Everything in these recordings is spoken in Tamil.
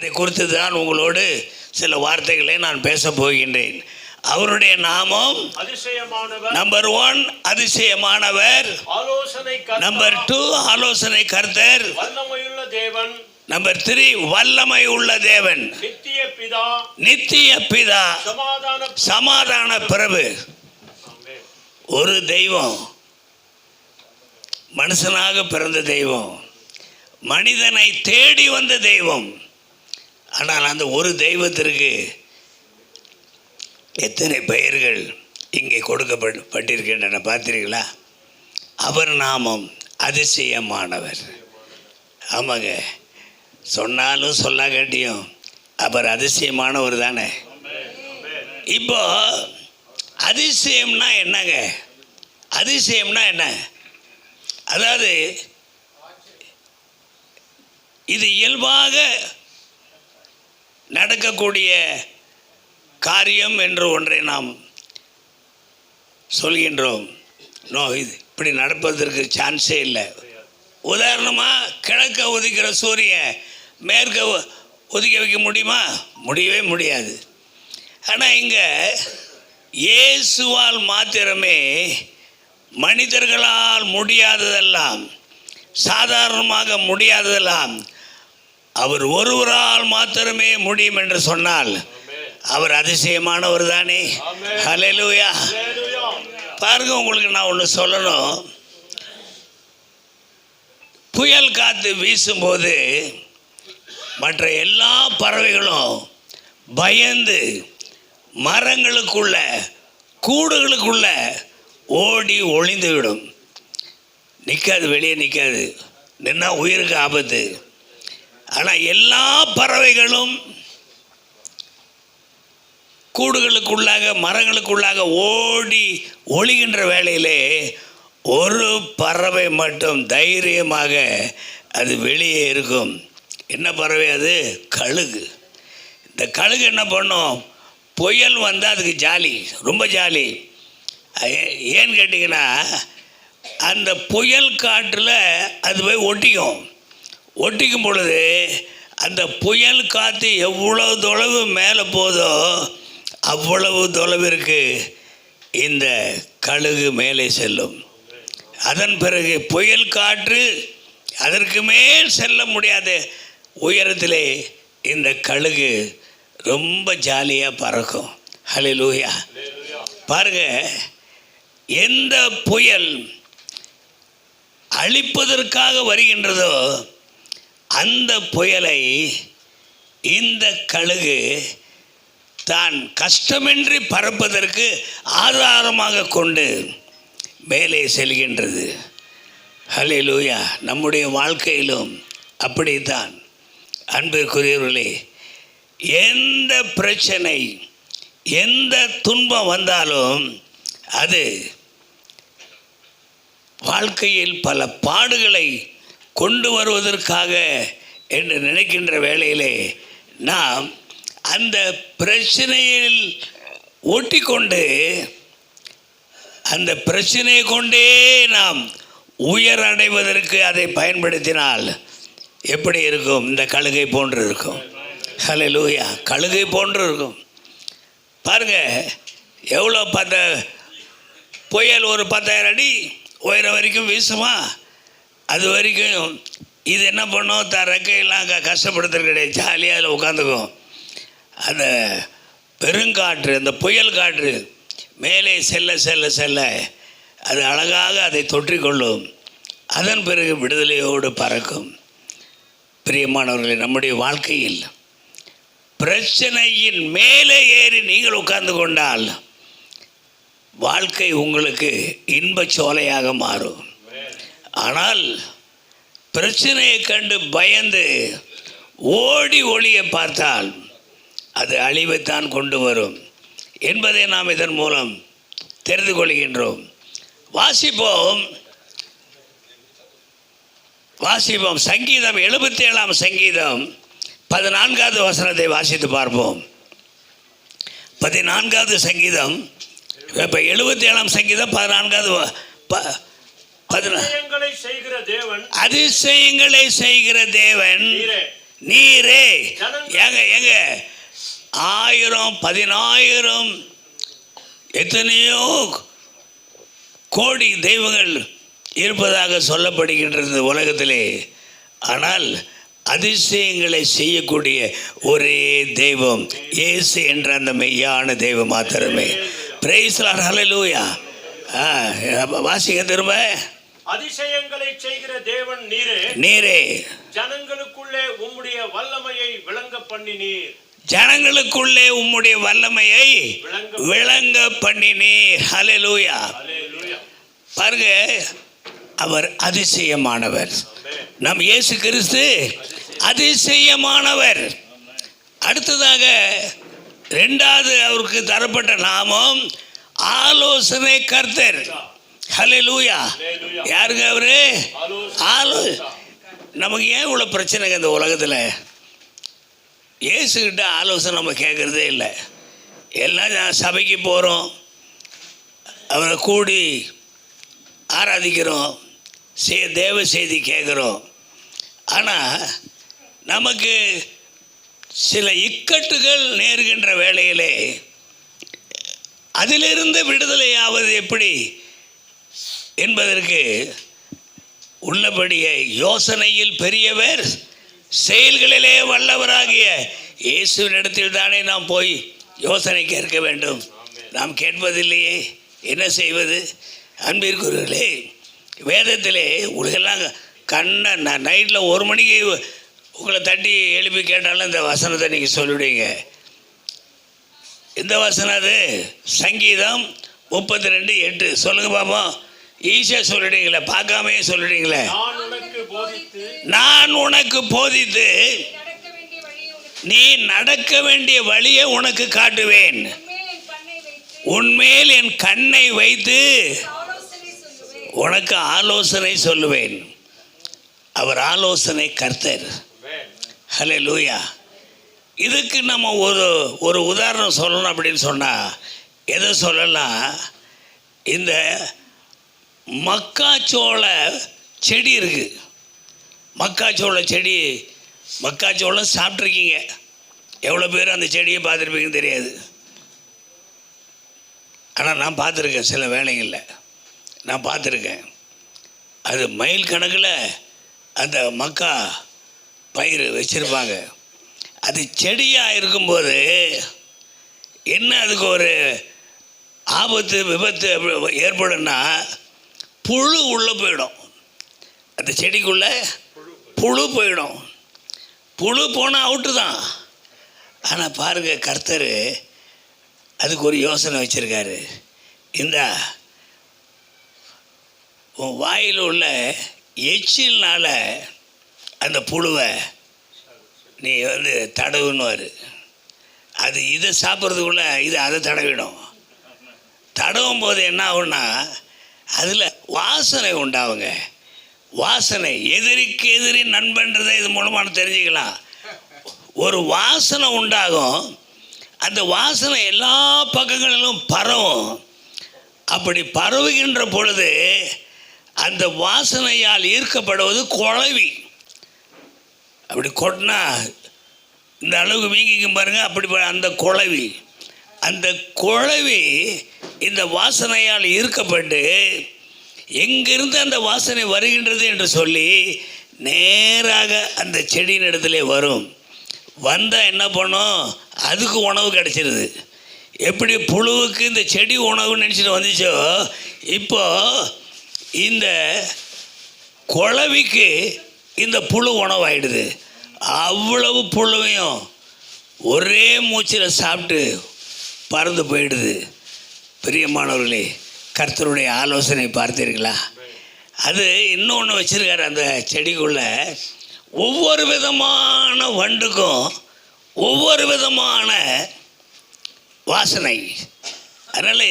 அதை குறித்து தான் உங்களோடு சில வார்த்தைகளை நான் பேச போகின்றேன். அவருடைய நாமம் நம்பர் 1 அதிசயமானவர், நம்பர் 2 ஆலோசனை கர்த்தர், நம்பர் 3 வல்லமை உள்ள தேவன், நித்திய பிதா, சமாதான பிரபு. ஒரு தெய்வம், மனுஷனாக பிறந்த தெய்வம், மனிதனை தேடி வந்த தெய்வம். ஆனால் அந்த ஒரு தெய்வத்திற்கு எத்தனை பெயர்கள் இங்கே கொடுக்கப்பட்டிருக்கின்றன பார்த்தீர்களா? அவர் நாமம் அதிசயமானவர். ஆமாங்க, சொன்னாலும் சொல்லாக்காட்டியும் அவர் அதிசயமானவர் தானே. இப்போ அதிசயம்னா என்னங்க? அதிசயம்னா என்ன? அதாவது இது இயல்பாக நடக்கக்கூடிய காரியம் என்று ஒன்றை நாம் சொல்கின்றோம். இது இப்படி நடப்பதற்கு சான்ஸே இல்லை. உதாரணமாக கிழக்க உதிக்கிற சூரியன் மேற்க ஒதுக்க வைக்க முடியுமா? முடியவே முடியாது. ஆனால் இங்கே இயேசுவால் மாத்திரமே மனிதர்களால் முடியாததெல்லாம், சாதாரணமாக முடியாததெல்லாம் அவர் ஒருவரால் மாத்திரமே முடியும் என்று சொன்னால் அவர் அதிசயமானவர் தானே. ஹல்லேலூயா. பாருங்க, உங்களுக்கு நான் ஒன்று சொல்லணும். புயல் காற்று வீசும்போது மற்ற எல்லா பறவைகளும் பயந்து மரங்களுக்குள்ள கூடுகளுக்குள்ள ஓடி ஒளிந்து விடும். நிற்காது, வெளியே நிற்காது, நின்னா உயிருக்கு ஆபத்து. ஆனால் எல்லா பறவைகளும் கூடுகளுக்குள்ளாக மரங்களுக்குள்ளாக ஓடி ஒளிகின்ற வேளையிலே ஒரு பறவை மட்டும் தைரியமாக அது வெளியே இருக்கும். என்ன பறவை அது? கழுகு. இந்த கழுகு என்ன பண்ணும்? புயல் வந்தால் அதுக்கு ஜாலி, ரொம்ப ஜாலி. ஏன்னு கேட்டிங்கன்னா, அந்த புயல் காற்றில் அது போய் ஒட்டிக்கும் பொழுது அந்த புயல் காற்று எவ்வளவு தொலைவு மேலே போதோ அவ்வளவு தொலைவிற்கு இந்த கழுகு மேலே செல்லும். அதன் பிறகு புயல் காற்று அதற்கு மேல் செல்ல முடியாத உயரத்திலே இந்த கழுகு ரொம்ப ஜாலியாக பறக்கும். ஹல்லேலூயா. பாருங்க, எந்த புயல் அழிப்பதற்காக வருகின்றதோ அந்த புயலை இந்த கழுகு தான் கஷ்டமின்றி பறப்பதற்கு ஆதாரமாக கொண்டு மேலே செல்கின்றது. ஹல்லேலூயா. நம்முடைய வாழ்க்கையிலும் அப்படித்தான் அன்பிற்குரியவர்களே. எந்த பிரச்சனை, எந்த துன்பம் வந்தாலும் அது வாழ்க்கையில் பல பாடுகளை கொண்டு வருவதற்காக என்று நினைக்கின்ற வேளையிலே நாம் அந்த பிரச்சனையில் ஒட்டிக்கொண்டு அந்த பிரச்சனையை கொண்டே நாம் உயரடைவதற்கு அதை பயன்படுத்தினால் எப்படி இருக்கும்? இந்த கழுகை போன்று இருக்கும். ஹல்லேலூயா. கழுகை போன்று இருக்கும். பாருங்க, எவ்வளோ புயல் ஒரு 10,000 அடி உயரம் வரைக்கும் வீசுமா? அது வரைக்கும் இது என்ன பண்ணும்? ரெக்கையெல்லாம் கஷ்டப்படுத்துறது கிடையாது, ஜாலியாக அதில் உட்காந்துக்கும். அந்த பெருங்காற்று, அந்த புயல் காற்று மேலே செல்ல செல்ல செல்ல அது அழகாக அதை தொற்றிக்கொள்ளும். அதன் பிறகு விடுதலையோடு பறக்கும். பிரியமானவர்களே, நம்முடைய வாழ்க்கையில் பிரச்சனையின் மேலே ஏறி நீங்கள் உட்கார்ந்து கொண்டால் வாழ்க்கை உங்களுக்கு இன்பச் சோலையாக மாறும். ஆனால் பிரச்சனையை கண்டு பயந்து ஓடி ஒளிய பார்த்தால் அது அழிவைத்தான் கொண்டு வரும் என்பதை நாம் இதன் மூலம் தெரிந்து கொள்கின்றோம். வாசிப்போம் சங்கீதம் 77 சங்கீதம் 14வது வசனத்தை வாசித்து பார்ப்போம். 14வது சங்கீதம், இப்போ 77 சங்கீதம் 14வது அதிசயங்களை செய்கிற தேவன் நீரே. எங்க 1000 10,000 எத்தனையோ கோடி தெய்வங்கள் இருப்பதாக சொல்லப்படுகின்றது உலகத்திலே. ஆனால் அதிசயங்களை செய்யக்கூடிய ஒரே தெய்வம் இயேசு என்ற அந்த மெய்யான தெய்வம் மாத்திரமே. Praise the Lord. ஹல்லேலூயா. வாசிங்க திரும்ப. அதிசயங்களை செய்கிற தேவன் நீரே. நீரே ஜனங்களுக்குள்ளே உம்முடைய வல்லமையை விளங்க பண்ணினீர். ஜனங்களுக்குள்ளே உம்முடைய வல்லமையை விளங்க பண்ணினீர். ஹல்லேலூயா. பாருங்க, அவர் அதிசயமானவர். நம் இயேசு கிறிஸ்து அதிசயமானவர். அடுத்ததாக இரண்டாவது அவருக்கு தரப்பட்ட நாமம் ஆலோசனை கர்த்தர். ஹல்லேலூயா. யாருங்க அவரு? நமக்கு ஏன் இவ்வளோ பிரச்சனைங்க இந்த உலகத்தில்? இயேசுகிட்ட ஆலோசனை நம்ம கேட்குறதே இல்லை. எல்லாம் சபைக்கு போகிறோம், அவரை கூடி ஆராதிக்கிறோம், தேவ செய்தி கேட்குறோம். ஆனால் நமக்கு சில இக்கட்டுகள் நேருகின்ற வேளையிலே அதிலிருந்து விடுதலையாவது எப்படி என்பதற்கு உள்ளபடியே யோசனையில் பெரியவர், செயல்களிலே வல்லவராகிய இயேசுவினிடத்தில் தானே நாம் போய் யோசனை கேட்க வேண்டும். நாம் கேட்பதில்லையே, என்ன செய்வது? அன்பிற்குரியவர்களே, வேதத்திலே உங்களுக்கெல்லாம் நைட்டில் 1 மணிக்கு உங்களை தட்டி எழுப்பி கேட்டாலும் இந்த வசனத்தை நீங்கள் சொல்லிவிடுவீங்க. இந்த வசனம் அது சங்கீதம் 32:8. சொல்லுங்க பாப்போம். ஈஸியாக சொல்லிடுங்களே, பார்க்காமே சொல்லிடுங்களே. நான் உனக்கு போதித்து நீ நடக்க வேண்டிய வழியை உனக்கு காட்டுவேன். உன்மேல் என் கண்ணை வைத்து உனக்கு ஆலோசனை சொல்லுவேன். அவர் ஆலோசனை கர்த்தர். ஹல்லேலூயா. இதுக்கு நம்ம ஒரு உதாரணம் சொல்லணும் அப்படின்னு சொன்னால் எதை சொல்லலாம்? இந்த மக்காச்சோள செடி இருக்குது. மக்காச்சோள செடி, மக்காச்சோளம் சாப்பிட்ருக்கீங்க. எவ்வளோ பேர் அந்த செடியை பார்த்துருப்பீங்கன்னு தெரியாது. ஆனால் நான் பார்த்துருக்கேன், சில வேளைகளில் நான் பார்த்துருக்கேன். அது மைல் கணக்கில் அந்த மக்கா பயிர் வச்சுருப்பாங்க. அது செடியாக இருக்கும்போது என்ன அதுக்கு ஒரு ஆபத்து விபத்து ஏற்படும்னா புழு உள்ளே போயிடும். அந்த செடிக்குள்ளே புழு போயிடும். புழு போனால் அவுட்டு தான். ஆனால் பாருங்கள், கர்த்தர் அதுக்கு ஒரு யோசனை வச்சுருக்காரு. இந்த உன் வாயில் உள்ள எச்சில்னால் அந்த புழுவை நீ தடவுன்னுவார். அது இதை சாப்பிட்றதுக்குள்ளே இது அதை தடவிடும். தடவும் போது என்ன ஆகுன்னா அதில் வாசனை உண்டாகுங்க. வாசனை எதிரிக்கு எதிரி நண்பன்றதை இது மூலமாக தெரிஞ்சுக்கலாம். ஒரு வாசனை உண்டாகும். அந்த வாசனை எல்லா பக்கங்களிலும் பரவும். அப்படி பரவுகின்ற பொழுது அந்த வாசனையால் ஈர்க்கப்படுவது குழவி. அப்படி கொட்டினா இந்த அளவுக்கு வீங்கிக்கும் பாருங்கள். அப்படி அந்த குழவி இந்த வாசனையால் ஈர்க்கப்பட்டு எங்கிருந்து அந்த வாசனை வருகின்றது என்று சொல்லி நேராக அந்த செடியின் இடத்துல வரும். வந்தால் என்ன பண்ணும்? அதுக்கு உணவு கிடச்சிருது. எப்படி புழுவுக்கு இந்த செடி உணவுன்னு நினச்சிட்டு வந்துச்சோ, இப்போது இந்த குழவிக்கு இந்த புழு உணவாயிடுது. அவ்வளவு புழுவையும் ஒரே மூச்சில் சாப்பிட்டு பறந்து போயிடுது. பிரியமானவர்களே, கர்த்தருடைய ஆலோசனை பார்த்தீர்களா? அது இன்னொன்று வச்சுருக்காரு. அந்த செடிக்குள்ளே ஒவ்வொரு விதமான வண்டுக்கும் ஒவ்வொரு விதமான வாசனை. அதனால்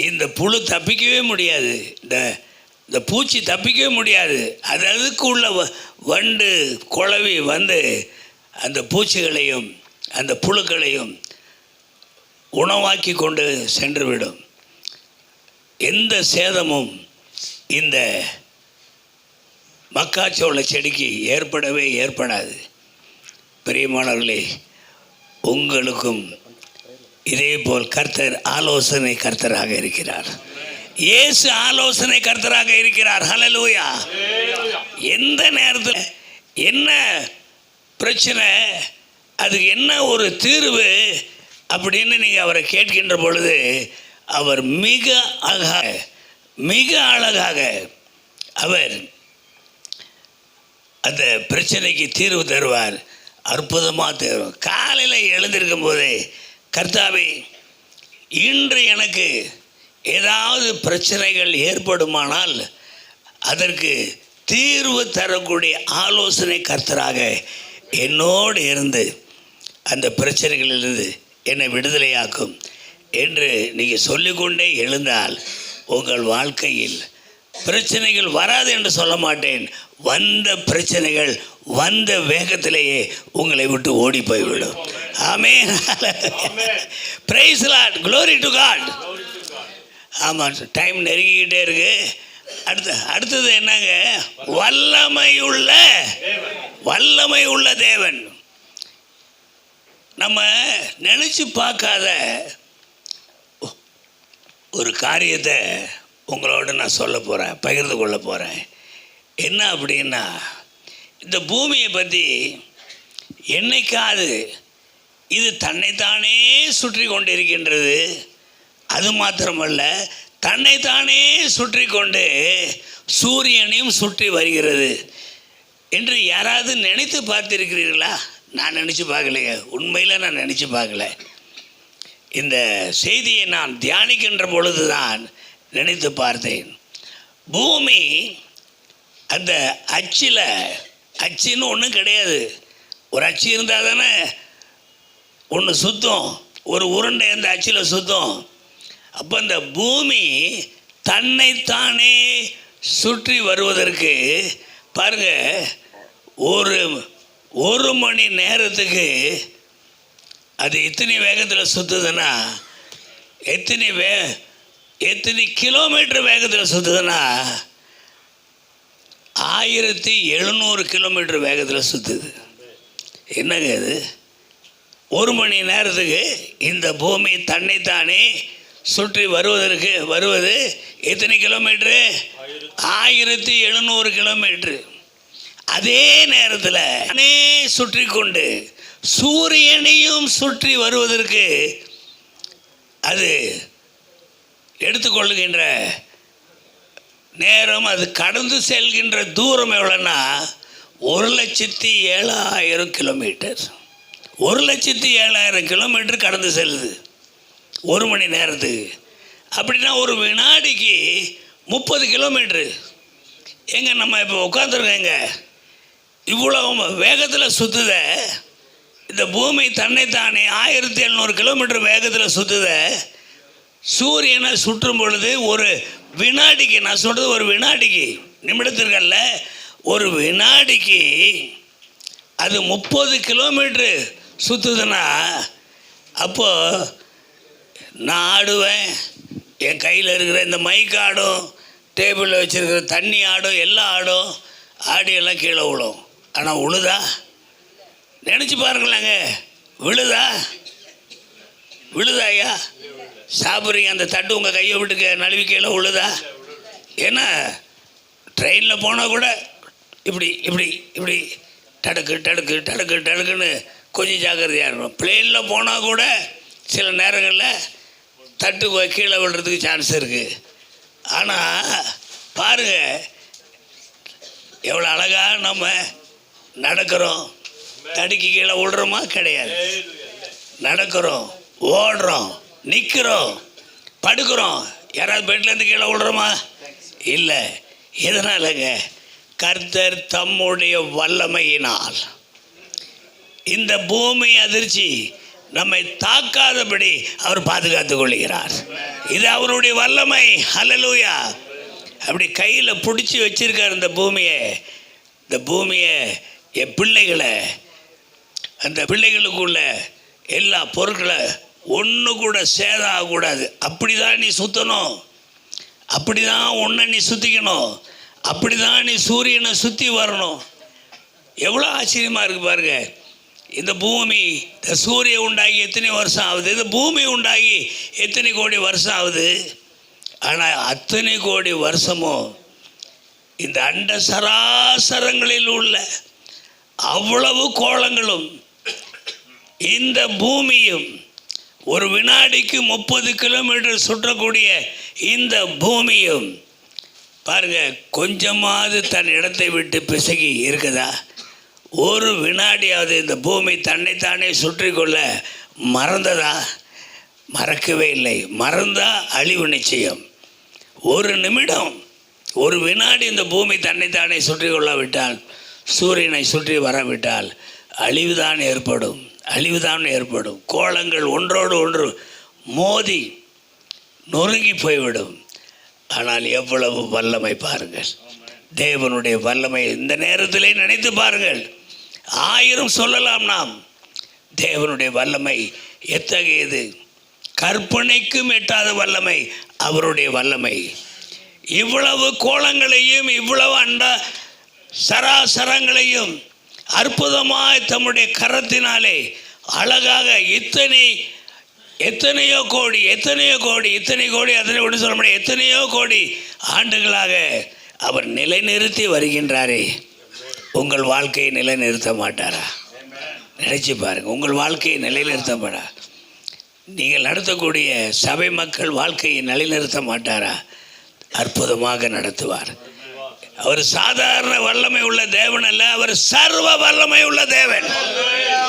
இந்த புழு தப்பிக்கவே முடியாது, இந்த பூச்சி தப்பிக்கவே முடியாது. அதுக்கு உள்ள வண்டு குழவி அந்த பூச்சிகளையும் அந்த புழுக்களையும் உணவாக்கி கொண்டு சென்றுவிடும். எந்த சேதமும் இந்த மக்காச்சோள செடிக்கு ஏற்படவே ஏற்படாது. பிரியமானவர்களே, உங்களுக்கும் இதே போல் கர்த்தர் ஆலோசனை கர்த்தராக இருக்கிறார். இயேசு ஆலோசனை கர்த்தராக இருக்கிறார். ஹல்லேலூயா. எந்த நேரத்தில் என்ன பிரச்சனை, அதுக்கு என்ன ஒரு தீர்வு அப்படின்னு நீங்கள் அவரை கேட்கின்ற பொழுது அவர் மிக அழகாக அவர் அந்த பிரச்சனைக்கு தீர்வு தருவார். அற்புதமாக தருவார். காலையில் எழுந்திருக்கும் போதே, கர்த்தாவே, இன்று எனக்கு ஏதாவது பிரச்சனைகள் ஏற்படுமானால் அதற்கு தீர்வு தரக்கூடிய ஆலோசனை கர்த்தராக என்னோடு இருந்து அந்த பிரச்சனைகளிலிருந்து என்னை விடுதலையாக்கும் என்று நீங்கள் சொல்லிக்கொண்டே எழுந்தால் உங்கள் வாழ்க்கையில் பிரச்சனைகள் வராது என்று சொல்ல மாட்டேன். வந்த பிரச்சனைகள் வந்த வேகத்திலேயே உங்களை விட்டு ஓடி போய்விடும். Amen. Praise the Lord. glory to God. ஆமாம், டைம் நெருங்கிக்கிட்டே இருக்கு. அடுத்தது என்னங்க? வல்லமை உள்ள தேவன். நம்ம நினச்சி பார்க்காத ஒரு காரியத்தை உங்களோட நான் சொல்ல போகிறேன், பகிர்ந்து கொள்ள போகிறேன். என்ன அப்படின்னா, இந்த பூமியை பற்றி என்னைக்காவது இது தன்னைத்தானே சுற்றி கொண்டிருக்கின்றது, அது மாத்திரமல்ல தன்னைத்தானே சுற்றி கொண்டு சூரியனையும் சுற்றி வருகிறது என்று யாராவது நினைத்து பார்த்திருக்கிறீர்களா? நான் நினச்சி பார்க்கலையே, உண்மையில் நான் நினச்சி பார்க்கல. இந்த செய்தியை நான் தியானிக்கின்ற பொழுது தான் நினைத்து பார்த்தேன். பூமி அந்த அச்சுன்னு ஒன்றும் கிடையாது. ஒரு அச்சு இருந்தால் தானே ஒன்று சுத்தம், ஒரு உருண்டை அந்த அச்சில் சுத்தம். அப்போ அந்த பூமி தன்னைத்தானே சுற்றி வருவதற்கு பாருங்கள், ஒரு மணி நேரத்துக்கு அது எத்தனை வேகத்தில் சுற்றுதுன்னா, எத்தனை கிலோமீட்டர் வேகத்தில் சுற்றுதுன்னா 1700 கிலோமீட்டர் வேகத்தில் சுற்றுது. என்னங்க இது? ஒரு மணி நேரத்துக்கு இந்த பூமி தன்னைத்தானே சுற்றி வருவது எத்தனை கிலோமீட்ரு? 1700 கிலோமீட்ரு. அதே நேரத்தில் சுற்றி கொண்டு சூரியனையும் சுற்றி வருவதற்கு அது எடுத்துக்கொள்ளுகின்ற நேரம், அது கடந்து செல்கின்ற தூரம் எவ்வளோன்னா 1,07,000 கிலோமீட்டர். 1,07,000 கிலோமீட்டர் கடந்து செல்லுது ஒரு மணி நேரத்துக்கு. அப்படின்னா ஒரு வினாடிக்கு 30 கிலோமீட்ரு. எங்க நம்ம இப்போ உட்காந்துருக்கேங்க, இவ்வளோ வேகத்தில் சுற்றுத இந்த பூமி தன்னைத்தானே 1700 கிலோமீட்டர் வேகத்தில் சுற்றுத. சூரியனை சுற்றும் பொழுது ஒரு வினாடிக்கு, நான் சொல்கிறது ஒரு வினாடிக்கு, நிமிடத்திற்கல்ல, ஒரு வினாடிக்கு அது 30 கிலோமீட்ரு சுற்றுதுன்னா, அப்போது நான் ஆடுவேன், என் கையில் இருக்கிற இந்த மைக் ஆடும், டேபிளில் வச்சுருக்கிற தண்ணி ஆடும், எல்லாம் ஆடும், ஆடியெல்லாம் கீழே விழும். ஆனால் உழுதா? நினச்சி பாருங்களேங்க, விழுதா ஐயா? சாப்பிட்றீங்க, அந்த தட்டு உங்கள் கையை விட்டு நழுவி கீழே விழுதா? ஏன்னா ட்ரெயினில் போனால் கூட இப்படி இப்படி இப்படி டடுக்குன்னு கொஞ்சம் ஜாக்கிரதையாக இருக்கணும். பிளேனில் போனால் கூட சில நேரங்களில் தட்டு கீழே விழுறதுக்கு சான்ஸ் இருக்குது. ஆனால் பாருங்கள், எவ்வளோ அழகாக நம்ம நடக்கிறோம். தடுக்கி கீழே விழுறோமா? கிடையாது. நடக்கிறோம், ஓடுறோம், நிற்கிறோம், படுக்கிறோம். யாராவது பெட்லேருந்து கீழே விழுறோமா? இல்லை. எதனாலங்க? கர்த்தர் தம்முடைய வல்லமையினால் இந்த பூமி அதிர்ச்சி நம்மை தாக்காதபடி அவர் பாதுகாத்துக் கொள்கிறார். இது அவருடைய வல்லமை. ஹல்லேலூயா. அப்படி கையில் பிடிச்சி வச்சிருக்கார் இந்த பூமியை. என் பிள்ளைகளை, அந்த பிள்ளைகளுக்குள்ள எல்லா பொருட்களை ஒன்று கூட சேதம் ஆகக்கூடாது. அப்படி தான் நீ சுற்றணும், அப்படி தான் ஒன்றை நீ சுற்றிக்கணும். அப்படி தான் நீ சூரியனை சுற்றி வரணும். எவ்வளோ ஆச்சரியமாக இருக்குது பாருங்க. இந்த பூமி, இந்த சூரியன் உண்டாகி எத்தனை வருஷம் ஆகுது, இந்த பூமி உண்டாகி எத்தனை கோடி வருஷம் ஆகுது. ஆனால் அத்தனை கோடி வருஷமும் இந்த அண்ட சராசரங்களில் உள்ள அவ்வளவு கோளங்களும் இந்த பூமியும் ஒரு வினாடிக்கு 30 கிலோமீட்டர் சுற்றக்கூடிய இந்த பூமியும் பாருங்க, கொஞ்சமாவது தன் இடத்தை விட்டு பிசகி இருக்குதா? ஒரு வினாடியாவது இந்த பூமி தன்னைத்தானே சுற்றி கொள்ள மறந்ததா? மறக்கவே இல்லை. மறந்தா அழிவு நிச்சயம். ஒரு நிமிடம், ஒரு வினாடி இந்த பூமி தன்னைத்தானே சுற்றி கொள்ளாவிட்டால், சூரியனை சுற்றி வரவிட்டால் அழிவுதான் ஏற்படும். அழிவுதான் ஏற்படும். கோளங்கள் ஒன்றோடு ஒன்று மோதி நொறுங்கி போய்விடும். ஆனால் எவ்வளவு வல்லமை பாருங்கள், தேவனுடைய வல்லமை. இந்த நேரத்திலே நினைத்து பாருங்கள். 1000 சொல்லலாம் நாம். தேவனுடைய வல்லமை எத்தகையது! கற்பனைக்கும் எட்டாத வல்லமை அவருடைய வல்லமை. இவ்வளவு கோளங்களையும் இவ்வளவு அண்ட சராசரங்களையும் அற்புதமாய் தம்முடைய கரத்தினாலே அழகாக எத்தனையோ கோடி அதனை ஒன்று சொல்ல முடியாது, எத்தனையோ கோடி ஆண்டுகளாக அவர் நிலைநிறுத்தி வருகின்றாரே. உங்கள் வாழ்க்கையை நிலைநிறுத்த மாட்டாரா? நினைச்சு பாருங்கள். உங்கள் வாழ்க்கையை நிலைநிறுத்த மாட்டாரா? நீங்கள் நடத்தக்கூடிய சபை மக்கள் வாழ்க்கையை நிலைநிறுத்த மாட்டாரா? அற்புதமாக நடத்துவார். அவர் சாதாரண வல்லமை உள்ள தேவன் அல்ல, அவர் சர்வ வல்லமை உள்ள தேவன்.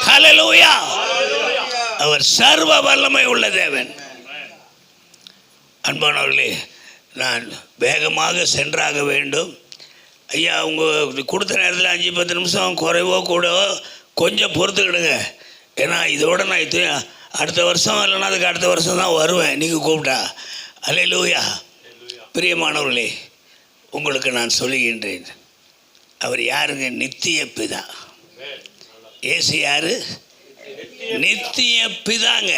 ஹல்லேலூயா! அவர் சர்வ வல்லமை உள்ள தேவன். அன்பானவர்களே, நான் வேகமாக சென்றாக வேண்டும். ஐயா, உங்கள் கொடுத்த நேரத்தில் 5-10 நிமிஷம் குறைவோ கூடவோ கொஞ்சம் பொறுத்துக்கிடுங்க. ஏன்னா இதோட நான் அடுத்த வருஷம் இல்லைன்னா அதுக்கு அடுத்த வருஷம் தான் வருவேன், நீங்கள் கூப்பிட்டா. அல்லேலூயா! பிரியமானவர்களே, உங்களுக்கு நான் சொல்லுகின்றேன், அவர் யாருங்க? நித்திய பிதா. ஏசு யாரு? நித்திய பிதாங்க.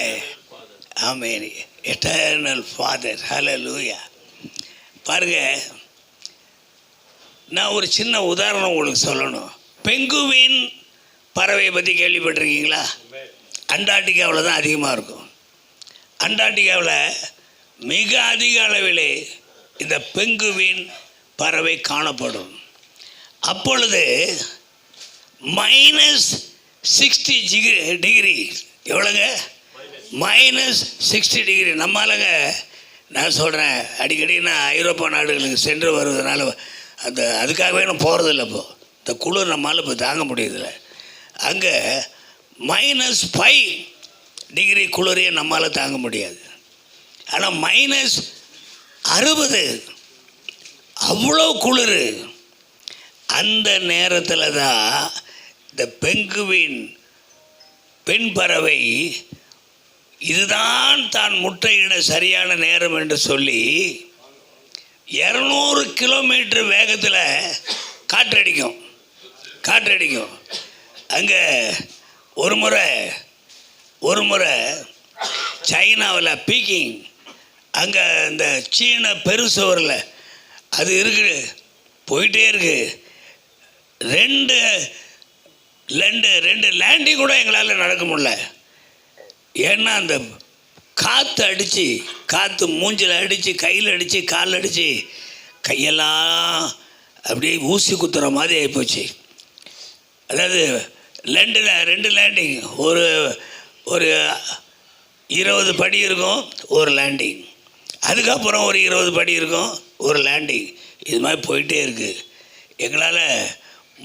ஆமென். Eternal father. ஹல்லேலூயா! பாருங்க, நான் ஒரு சின்ன உதாரணம் உங்களுக்கு சொல்லணும். பெங்குவின் பறவையை பற்றி கேள்விப்பட்டிருக்கீங்களா? அண்டார்டிகாவில் தான் அதிகமாக இருக்கும். அண்டார்டிகாவில் மிக அதிக அளவிலே இந்த பெங்குவின் பறவை காணப்படும். அப்பொழுது -60 டிகிரி. எவ்வளோங்க? -60 டிகிரி. நம்மளுங்க, நான் சொல்கிறேன், அடிக்கடி நான் ஐரோப்பா நாடுகளுக்கு சென்று வருவதனால அதுக்காகவே நான் போகிறதில்ல. இப்போது இந்த குளிர் நம்மளால் இப்போ தாங்க முடியதில்ல. அங்கே -5 டிகிரி குளிரையே நம்மளால் தாங்க முடியாது. ஆனால் -60 அவ்வளோ குளிர். அந்த நேரத்தில் தான் இந்த பெங்குவின் பெண் பறவை இதுதான் தான் முட்டையிட சரியான நேரம் என்று சொல்லி 200 கிலோமீட்டர் வேகத்தில் காற்றடிக்கும். அங்கே ஒரு முறை சைனாவில் பீக்கிங், அங்கே இந்த சீன பெருசுவரில் அது இருக்குது, போயிட்டே இருக்கு. ரெண்டு லேண்டிங் கூட எங்களால் நடக்க முடியல. ஏன்னா அந்த காற்று மூஞ்சில் அடித்து, கையில் அடித்து, காலில் அடித்து, கையெல்லாம் அப்படியே ஊசி குத்துற மாதிரி ஆகிப்போச்சு. அதாவது லண்டனில் 2 லேண்டிங், ஒரு 20 படி இருக்கும் ஒரு லேண்டிங், அதுக்கப்புறம் ஒரு 20 படி இருக்கும் ஒரு லேண்டிங். இது மாதிரி போயிட்டே இருக்குது. எங்களால்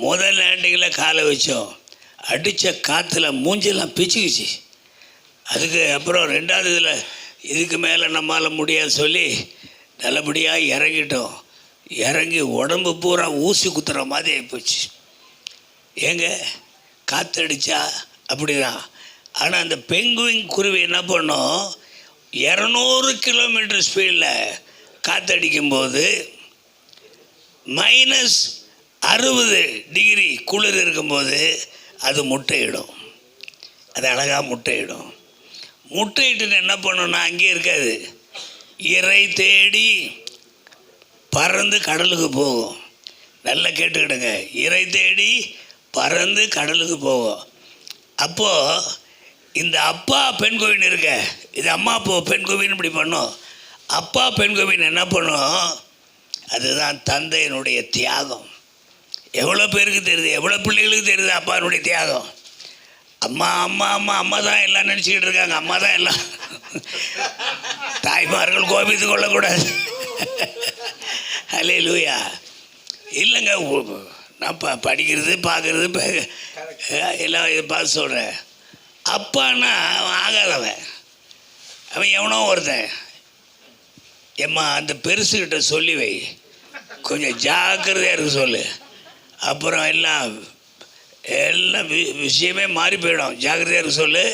முதல் லேண்டிங்கில் காலை வச்சோம், அடித்த காற்றுல மூஞ்செல்லாம் பிச்சுக்குச்சு. அதுக்கு அப்புறம் 2வது இதில் இதுக்கு மேலே நம்மளால் முடியாது சொல்லி நல்லபடியாக இறங்கிட்டோம். இறங்கி உடம்பு பூரா ஊசி குத்துற மாதிரி ஆகிப்போச்சு. ஏங்க, காற்றடிச்சா அப்படி தான். ஆனால் அந்த பெங்குவின் குருவி என்ன பண்ணோம், 200 கிலோமீட்டர் ஸ்பீடில் காற்றடிக்கும்போது -60 டிகிரி குளிர் இருக்கும்போது அது முட்டையிடும். அது அழகாக முட்டையிடும். முட்டையிட்டு என்ன பண்ணணும்னா அங்கேயே இருக்காது, இறை தேடி பறந்து கடலுக்கு போகும். நல்லா கேட்டுக்கிடுங்க. இறை தேடி பறந்து கடலுக்கு போகும். அப்போது இந்த அப்பா பெண் கோவின் இருக்க, இது அம்மா அப்போ பெண் கோவின் இப்படி பண்ணும். அப்பா பெண் கோவின் என்ன பண்ணும்? அதுதான் தந்தையினுடைய தியாகம். எவ்வளோ பேருக்கு தெரியுது, எவ்வளோ பிள்ளைகளுக்கு தெரியுது அப்பானுடைய தியாகம். அம்மா அம்மா அம்மா அம்மா தான் எல்லாம் நினச்சிக்கிட்டு இருக்காங்க. அம்மா தான் எல்லாம். தாய்மார்கள் கோபித்து கொள்ளக்கூடாது. அல்லேலூயா. இல்லைங்க, நான் படிக்கிறது பார்க்குறது எல்லாம் இதை பார்த்து சொல்கிறேன். அப்பான்னா அவன் ஆகாதவன், அவன் எவனோ ஒருத்தன். ஏம்மா அந்த பெருசுக்கிட்ட சொல்லி வை, கொஞ்சம் ஜாக்கிரதையாக இருக்க சொல்லு, அப்புறம் எல்லாம் விஷயமே மாறி போயிடும், ஜாக்கிரதையாக இருக்க சொல்லு.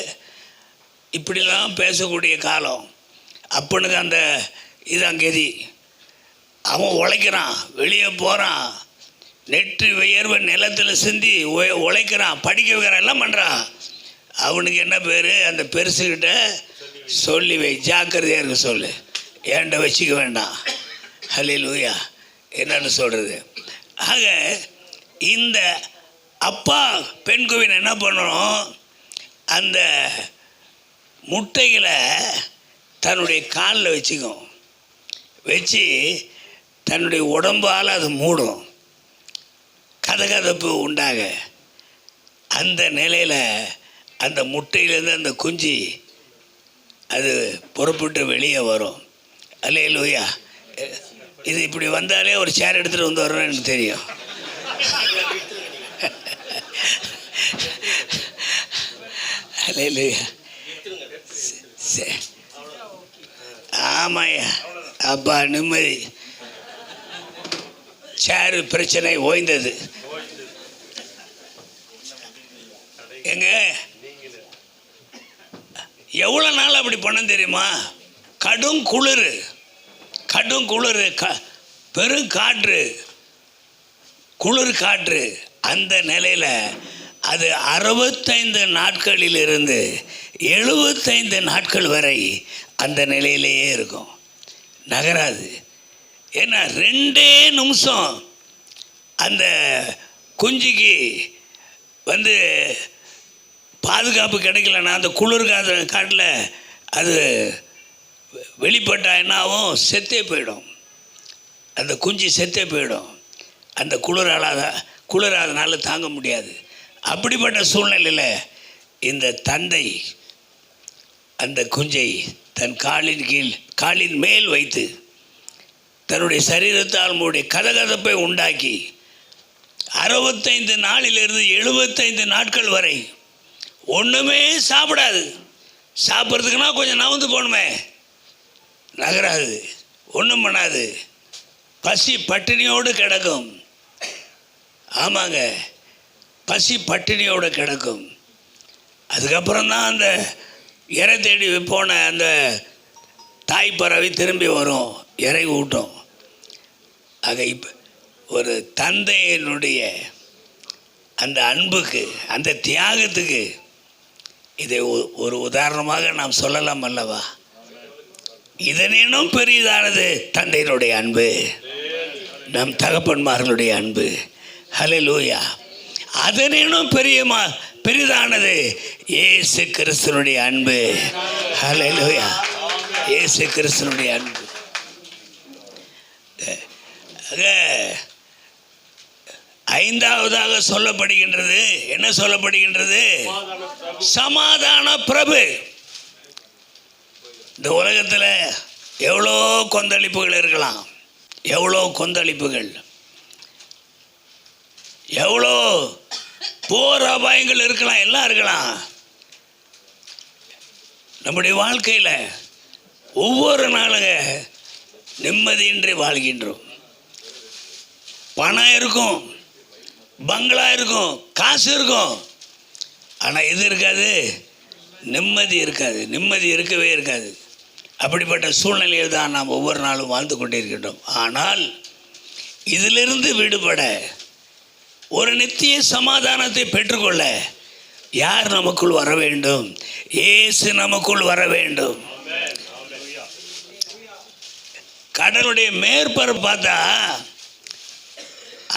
இப்படிலாம் பேசக்கூடிய காலம். அப்பனுக்கு அந்த இதான் கதி. அவன் உழைக்கிறான், வெளியே போகிறான், நெட்டு வியர்வை நிலத்தில் சிந்தி உழைக்கிறான், படிக்க வைக்கிறான், எல்லாம் பண்ணுறான். அவனுக்கு என்ன பேர்? அந்த பெருசுக்கிட்ட சொல்லி வை, ஜாக்கிரதையாக இருக்க சொல்லு, ஏன்ட வச்சுக்க வேண்டாம். அல்லேலூயா. என்னன்னு சொல்கிறது? ஆக இந்த அப்பா பெண் கோவின் என்ன பண்ணணும்? அந்த முட்டைகளை தன்னுடைய காலில் வச்சுக்கும், வச்சு தன்னுடைய உடம்பால் அது மூடும், கதகதப்பு உண்டாக. அந்த நிலையில் அந்த முட்டையிலேருந்து அந்த குஞ்சு அது புறப்பட்டு வெளியே வரும். அல்லேலூயா. இது இப்படி வந்தாலே ஒரு சேர் எடுத்துகிட்டு வந்து வரணும்னு எனக்கு தெரியும். அல்லேலூயா. ஆமாய்யா, அப்பா நிம்மதி. சேரு பிரச்சனை ஓய்ந்தது. எங்க எவ்வளோ நாள் அப்படி பண்ண தெரியுமா? கடும் குளிர், கடும் குளிர், பெரும் காற்று, குளிர் காற்று. அந்த நிலையில் அது 65 நாட்களிலிருந்து 75 நாட்கள் வரை அந்த நிலையிலேயே இருக்கும், நகராது. ஏன்னா 2 நிமிஷம் அந்த குஞ்சுக்கு வந்து பாதுகாப்பு கிடைக்கலன்னா, அந்த குளிர் காட்டில் அது வெளிப்பட்டால் என்ன ஆகும்? செத்தே போயிடும். அந்த குஞ்சு செத்தே போயிடும். அந்த குளிர் அதனால் தாங்க முடியாது. அப்படிப்பட்ட சூழ்நிலையில் இந்த தந்தை அந்த குஞ்சை தன் காலின் மேல் வைத்து தன்னுடைய சரீரத்தால் மூடைய கதகதப்பை உண்டாக்கி 65 நாளிலிருந்து 75 நாட்கள் வரை ஒன்றுமே சாப்பிடாது. சாப்பிட்றதுக்குன்னா கொஞ்சம் நவுந்து போகணுமே, நகராது, ஒன்றும் பண்ணாது, பசி பட்டினியோடு கிடக்கும். ஆமாங்க, பசி பட்டினியோடு கிடக்கும். அதுக்கப்புறம் தான் அந்த இறை தேடி போன அந்த தாய் பறவை திரும்பி வரும், இறை ஊட்டும். ஆக இப்போ ஒரு தந்தையினுடைய அந்த அன்புக்கு, அந்த தியாகத்துக்கு இதை ஒரு உதாரணமாக நாம் சொல்லலாம் அல்லவா? இதனினும் பெரியதானது தந்தையினுடைய அன்பு, நம் தகப்பன்மார்களுடைய அன்பு. ஹல்லேலூயா. அதனினும் பெரிதானது இயேசு கிறிஸ்துனுடைய அன்பு. ஹல்லேலூயா. இயேசு கிறிஸ்துனுடைய அன்பு. ஐந்தாவதாக சொல்லப்படுகின்றது, என்ன சொல்லப்படுகின்றது? சமாதான பிரபு. இந்த உலகத்தில் எவ்வளோ கொந்தளிப்புகள் இருக்கலாம், எவ்வளோ கொந்தளிப்புகள், எவ்வளோ போர் அபாயங்கள் இருக்கலாம், எல்லாம் இருக்கலாம். நம்முடைய வாழ்க்கையில் ஒவ்வொரு நாளுங்க நிம்மதியின்றி வாழ்கின்றோம். பணம் இருக்கும், பங்களா இருக்கும், காசு இருக்கும், ஆனால் இது இருக்காது, நிம்மதி இருக்காது, நிம்மதி இருக்கவே இருக்காது. அப்படிப்பட்ட சூழ்நிலையில் தான் நாம் ஒவ்வொரு நாளும் வாழ்ந்து கொண்டிருக்கின்றோம். ஆனால் இதிலிருந்து விடுபட, ஒரு நித்திய சமாதானத்தை பெற்றுக்கொள்ள யார் நமக்குள் வர வேண்டும்? இயேசு நமக்குள் வர வேண்டும். கடலுடைய மேற்பரப்பு பார்த்தா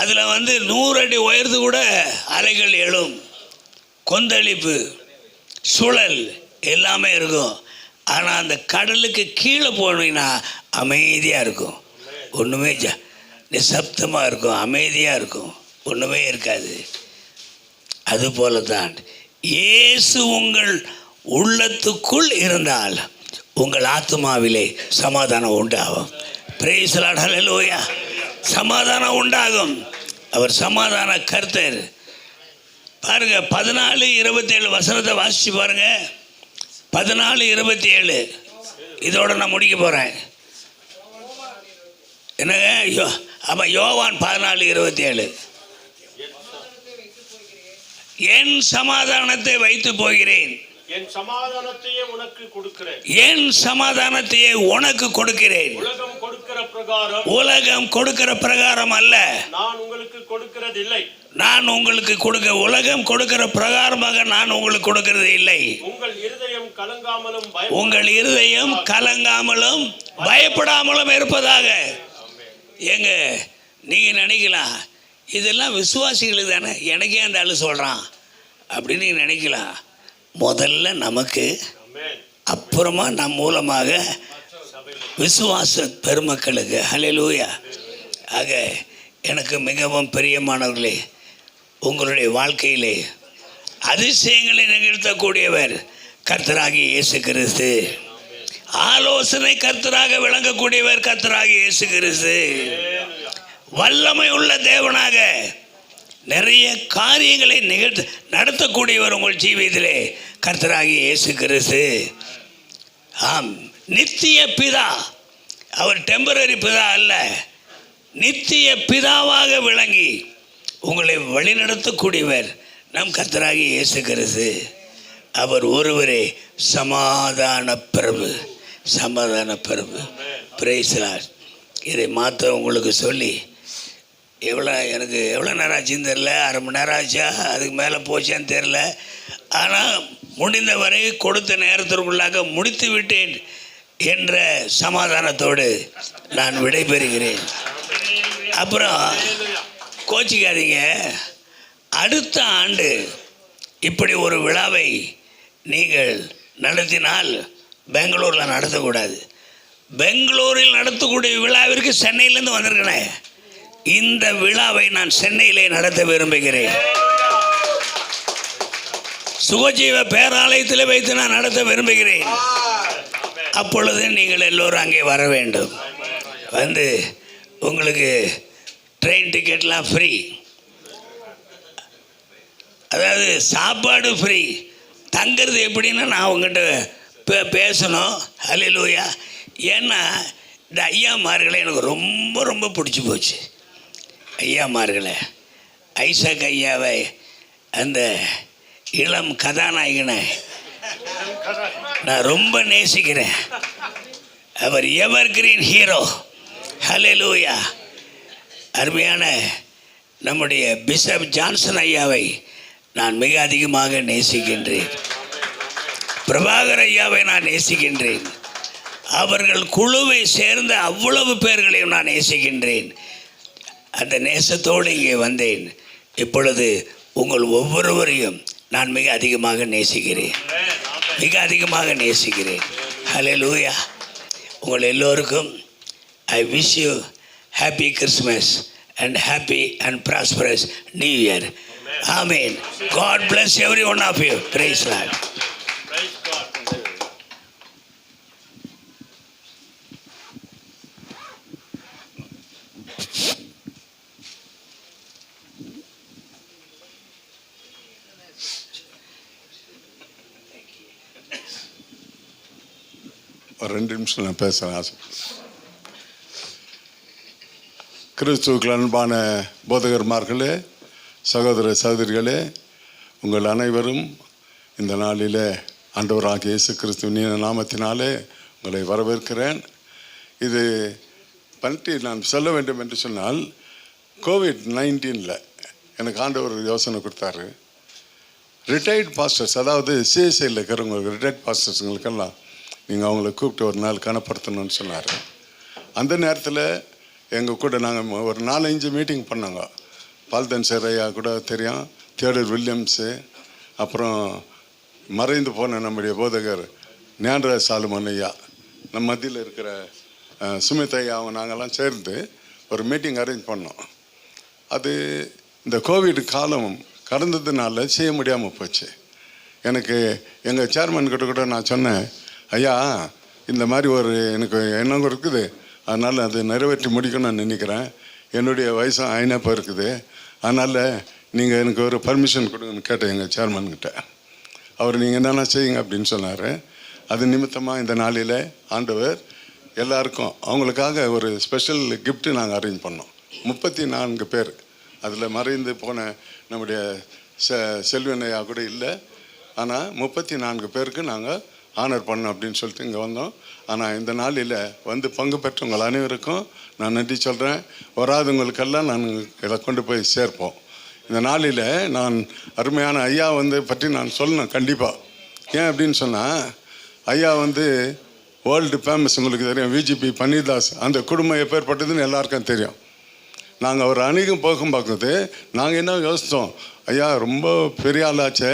அதில் 100 அடி உயர்த்து கூட அலைகள் எழும், கொந்தளிப்பு, சுழல் எல்லாமே இருக்கும். ஆனால் அந்த கடலுக்கு கீழே போனீங்கன்னா அமைதியாக இருக்கும். ஒன்றுமே நிசப்தமாக இருக்கும், அமைதியாக இருக்கும், ஒன்றுமே இருக்காது. அதுபோல தான் இயேசு உங்கள் உள்ளத்துக்குள் இருந்தால் உங்கள் ஆத்மாவிலே சமாதானம் உண்டாகும். பிரைஸ் தி லார்ட், ஹல்லேலூயா. சமாதானம் உண்டாகும். அவர் சமாதான கர்த்தர். பாருங்க 14:27 வசனத்தை வாசிச்சு பாருங்க. 14:27 இதோட நான் முடிக்க போகிறேன். என்னங்க? ஆமாம், யோவான் 14:27. என் சமாதானத்தை வைத்து போகிறேன், என் சமாதானத்தையே உனக்கு கொடுக்கிறேன், என் சமாதானத்தையே உனக்கு கொடுக்கிறேன். உலகம் கொடுக்கிற பிரகாரம், உலகம் கொடுக்கிற பிரகாரம் அல்ல நான் உங்களுக்கு கொடுக்கிறதில்லை. நான் உங்களுக்கு உலகம் கொடுக்கிற பிரகாரமாக நான் உங்களுக்கு கொடுக்கிறது இல்லை. உங்கள் இருதயம் கலங்காமலும் உங்கள் இருதயம் கலங்காமலும் பயப்படாமலும் இருப்பதாக. ஏங்க, நீங்க நினைக்கலாம் இதெல்லாம் விசுவாசிகளுக்கு தானே, எனக்கே அந்த ஆளு சொல்றான் அப்படின்னு நீங்க நினைக்கலாம். முதல்ல நமக்கு, அப்புறமா நம் மூலமாக விசுவாச பெருமக்களுக்கு. ஹல்லேலூயா. ஆக எனக்கு மிகவும் பிரியமானவர்களே, உங்களுடைய வாழ்க்கையிலே அதிசயங்களை நிகழ்த்தக்கூடியவர் கர்த்தராகிய இயேசு கிறிஸ்து. ஆலோசனை கர்த்தராக விளங்கக்கூடியவர் கர்த்தராகிய இயேசு கிறிஸ்து. வல்லமை உள்ள தேவனாக நிறைய காரியங்களை நடத்தக்கூடியவர் உங்கள் ஜீவியத்திலே கர்த்தராகிய இயேசு கிறிஸ்து. ஆம், நித்திய பிதா. அவர் டெம்பரரி பிதா அல்ல, நித்திய பிதாவாக விளங்கி உங்களை வழிநடத்தக்கூடியவர் நம் கர்த்தராகிய இயேசு கிறிஸ்து. அவர் ஒருவரே சமாதான பிரபு, சமாதான பிரபு. Price the Lord. இதை மாற்ற உங்களுக்கு சொல்லி எனக்கு எவ்வளோ நேரம் ஆச்சுன்னு தெரில, அரை மணி நேரம் ஆச்சா, அதுக்கு மேலே போச்சான்னு தெரில. ஆனால் முடிந்தவரை கொடுத்த நேரத்திற்குள்ளாக முடித்து விட்டேன் என்ற சமாதானத்தோடு நான் விடைபெறுகிறேன். அப்புறம் கோச்சிக்காதீங்க, அடுத்த ஆண்டு இப்படி ஒரு விழாவை நீங்கள் நடத்தினால் பெங்களூரில் நடத்தக்கூடாது. பெங்களூரில் நடத்தக்கூடிய விழாவிற்கு சென்னையிலேருந்து வந்திருக்கிறேன். இந்த விழாவை நான் சென்னையிலே நடத்த விரும்புகிறேன். சுகஜீவ பேராலயத்தில் வைத்து நான் நடத்த விரும்புகிறேன். அப்பொழுது நீங்கள் எல்லோரும் அங்கே வர வேண்டும். வந்து உங்களுக்கு ட்ரெயின் டிக்கெட்லாம் ஃப்ரீ, அதாவது சாப்பாடு ஃப்ரீ. தங்கிறது எப்படின்னா நான் உங்கள்கிட்ட பேசணும். ஹல்லேலூயா. ஏன்னா இந்த ஐயாமார்களை எனக்கு ரொம்ப ரொம்ப பிடிச்சி போச்சு. ஐயாமார்களை, ஐசக் ஐயாவை, அந்த இளம் கதாநாயகனை நான் ரொம்ப நேசிக்கிறேன். அவர் எவர் கிரீன் ஹீரோ. ஹல்லேலூயா. அருமையான நம்முடைய பிஷப் ஜான்சன் ஐயாவை நான் மிக அதிகமாக நேசிக்கின்றேன். பிரபாகர் ஐயாவை நான் நேசிக்கின்றேன். அவர்கள் குழுவை சேர்ந்த அவ்வளவு பேர்களையும் நான் நேசிக்கின்றேன். அந்த நேசத்தோடு இங்கே வந்தேன். இப்பொழுது உங்கள் ஒவ்வொருவரையும் நான் மிக அதிகமாக நேசிக்கிறேன், மிக அதிகமாக நேசிக்கிறேன். ஹல்லேலூயா. உங்கள் எல்லோருக்கும் I wish you happy Christmas and happy and prosperous New Year. Amen. God bless every one of you. Praise God. Praise God. ஒரு 2 நிமிஷம் நான் பேசுகிறேன் ஆசை. கிறிஸ்துவுக்கு அன்பான போதகர்மார்களே, சகோதர சகோதரிகளே, உங்கள் அனைவரும் இந்த நாளில் ஆண்டவராகிய இயேசு கிறிஸ்துவின் நாமத்தினாலே உங்களை வரவேற்கிறேன். இது பண்ணிட்டு நான் சொல்ல வேண்டும் என்று சொன்னால், COVID-19 எனக்கு ஆண்டவர் யோசனை கொடுத்தாரு. ரிட்டையர்ட் பாஸ்டர்ஸ், அதாவது சிஎஸ்ஐயில் இருக்கிறவங்களுக்கு, ரிட்டையர்ட் பாஸ்டர்ஸுங்களுக்கெல்லாம் நீங்கள் அவங்கள கூப்பிட்டு ஒரு நாள் கனப்படுத்தணும்னு சொன்னார். அந்த நேரத்தில் எங்கள் கூட நாங்கள் ஒரு 4-5 மீட்டிங் பண்ணோங்க. பால்தன் ஐயா கூட தெரியும், தியோடர் வில்லியம்ஸு, அப்புறம் மறைந்து போன நம்முடைய போதகர் ஞானராஜ் சாலுமன் ஐயா, நம்ம மத்தியில் இருக்கிற சுமித் ஐயாவும் நாங்கள்லாம் சேர்ந்து ஒரு மீட்டிங் அரேஞ்ச் பண்ணோம். அது இந்த கோவிட் காலம் கடந்ததுனால செய்ய முடியாமல் போச்சு. எனக்கு எங்கள் சேர்மன் கிட்ட கூட நான் சொன்னேன், ஐயா இந்த மாதிரி ஒரு எனக்கு எண்ணம் இருக்குது, அதனால் அது நிறைவேற்றி முடிக்கணும்னு நினைக்கிறேன், என்னுடைய வயசும் ஐநப்போ இருக்குது, அதனால் நீங்கள் எனக்கு ஒரு பர்மிஷன் கொடுங்கன்னு கேட்டேன் எங்கள் சேர்மன்கிட்ட. அவர் நீங்கள் என்னென்ன செய்யுங்க அப்படின்னு சொன்னார். அது நிமித்தமாக இந்த நாளில் ஆண்டவர் எல்லாருக்கும் அவங்களுக்காக ஒரு ஸ்பெஷல் கிஃப்ட்டு நாங்கள் அரேஞ்ச் பண்ணோம். 34 பேர், அதில் மறைந்து போன நம்முடைய செல்வனையா கூட இல்லை, ஆனால் 34 பேருக்கு நாங்கள் ஆனர் பண்ணோம் அப்படின்னு சொல்லிட்டு இங்கே வந்தோம். ஆனால் இந்த நாளில் வந்து பங்கு பெற்றவங்கள் அனைவருக்கும் நான் நன்றி சொல்கிறேன். வராதவங்களுக்கெல்லாம் நான் இதை கொண்டு போய் சேர்ப்போம். இந்த நாளில் நான் அருமையான ஐயா பற்றி நான் சொல்லணும் கண்டிப்பாக. ஏன் அப்படின்னு சொன்னால், ஐயா வேர்ல்டு ஃபேமஸ், உங்களுக்கு தெரியும், விஜிபி பன்னீர்தாஸ், அந்த குடும்பம் எப்பேற்பட்டதுன்னு எல்லாருக்கும் தெரியும். நாங்கள் அவர் அணிகும் போகும் பார்க்குறது நாங்கள் என்ன யோசித்தோம், ஐயா ரொம்ப பெரிய ஆளாச்சே,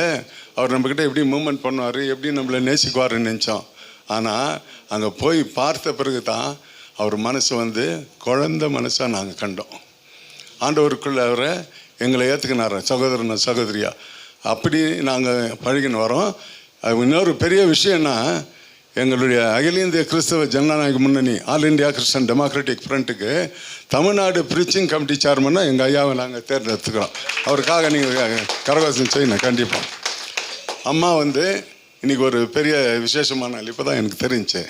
அவர் நம்மக்கிட்ட எப்படி மூவ்மெண்ட் பண்ணுவார், எப்படி நம்மளை நேசிக்குவார்னு நினச்சோம். ஆனால் அங்கே போய் பார்த்த பிறகு தான் அவர் மனசு குழந்த மனசாக நாங்கள் கண்டோம். ஆண்டவருக்குள்ள அவரை எங்களை ஏற்றுக்கினார் சகோதரன் சகோதரியா. அப்படி நாங்கள் பழகின்னு வரோம். அது இன்னொரு பெரிய விஷயம்னா, எங்களுடைய அகில இந்திய கிறிஸ்தவ ஜனநாயக முன்னணி, ஆல் இண்டியா கிறிஸ்டியன் டெமோக்ராட்டிக் ஃப்ரண்ட்டுக்கு தமிழ்நாடு ப்ரீச்சிங் கமிட்டி சேர்மனாக எங்கள் ஐயாவை நாங்கள் தேர்ந்தெடுத்துக்கிறோம். அவருக்காக நீங்கள் கரகோஷம் செய்யணும் கண்டிப்பாக. அம்மா இன்றைக்கி ஒரு பெரிய விசேஷமான நாள், இப்போ தான் எனக்கு தெரிஞ்சு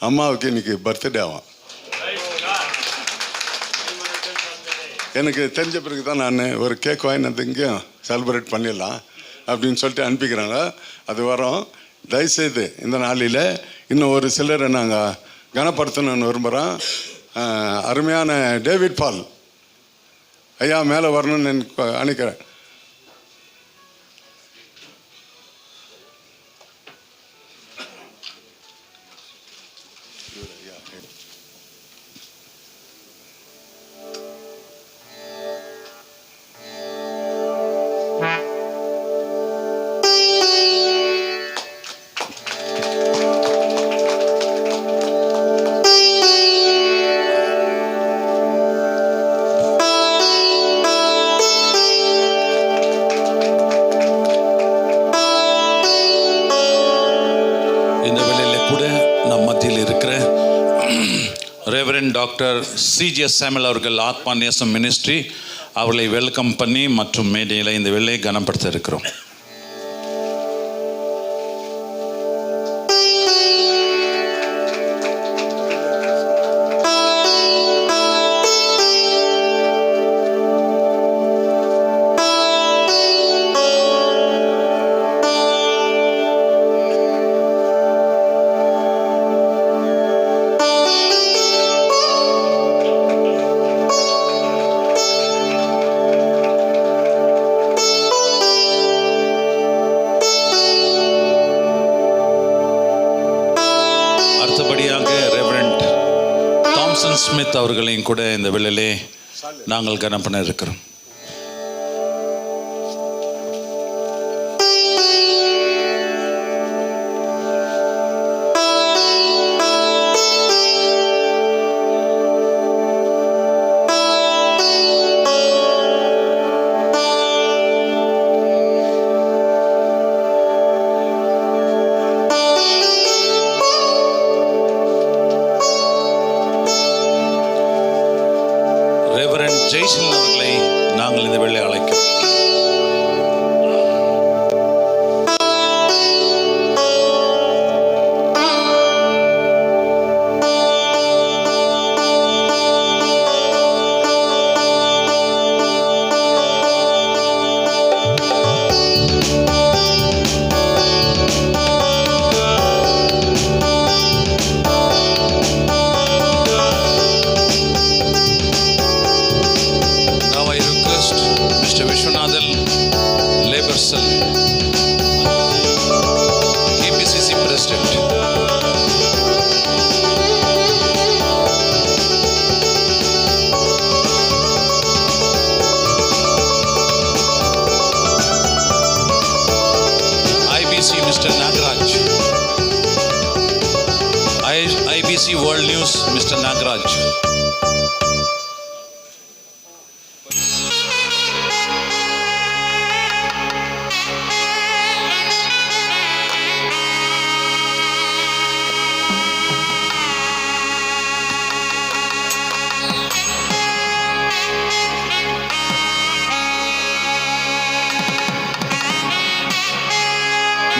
அம்மாவுக்கு இன்றைக்கி பர்த்டே ஆகும். எனக்கு தெரிஞ்ச பிறகு தான் நான் ஒரு கேக் வாங்கினது இங்கேயும் செலிப்ரேட் பண்ணிடலாம் அப்படின்னு சொல்லிட்டு அனுப்பிக்கிறாங்க. அது வரோம். தயவுசெய்து இந்த நாளில் இன்னும் ஒரு சிலரை நாங்கள் கனப்படுத்தணும்னு விரும்புகிறோம். அருமையான டேவிட் பால் ஐயா மேலே வரணும்னு நினைக்கிறேன். ரெவரண்ட் டாக்டர் சிஜிஎஸ் சாமுவேல் அவர்கள் ஆத்மா நேசம் மினிஸ்ட்ரி அவர்களை வெல்கம் பண்ணி மற்றும் மேடையில் இந்த வேலையை கனப்படுத்த இருக்கிறோம். ஸ்மித் அவர்களையும் கூட இந்த வேளையிலே நாங்கள் கனம் பண்ண இருக்கிறோம். ஜெய்சன் அவர்களை Mr. Nagaraj. IBC World News, Mr. Nagaraj.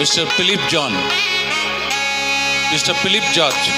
Mr. Philip John. Mr. Philip George.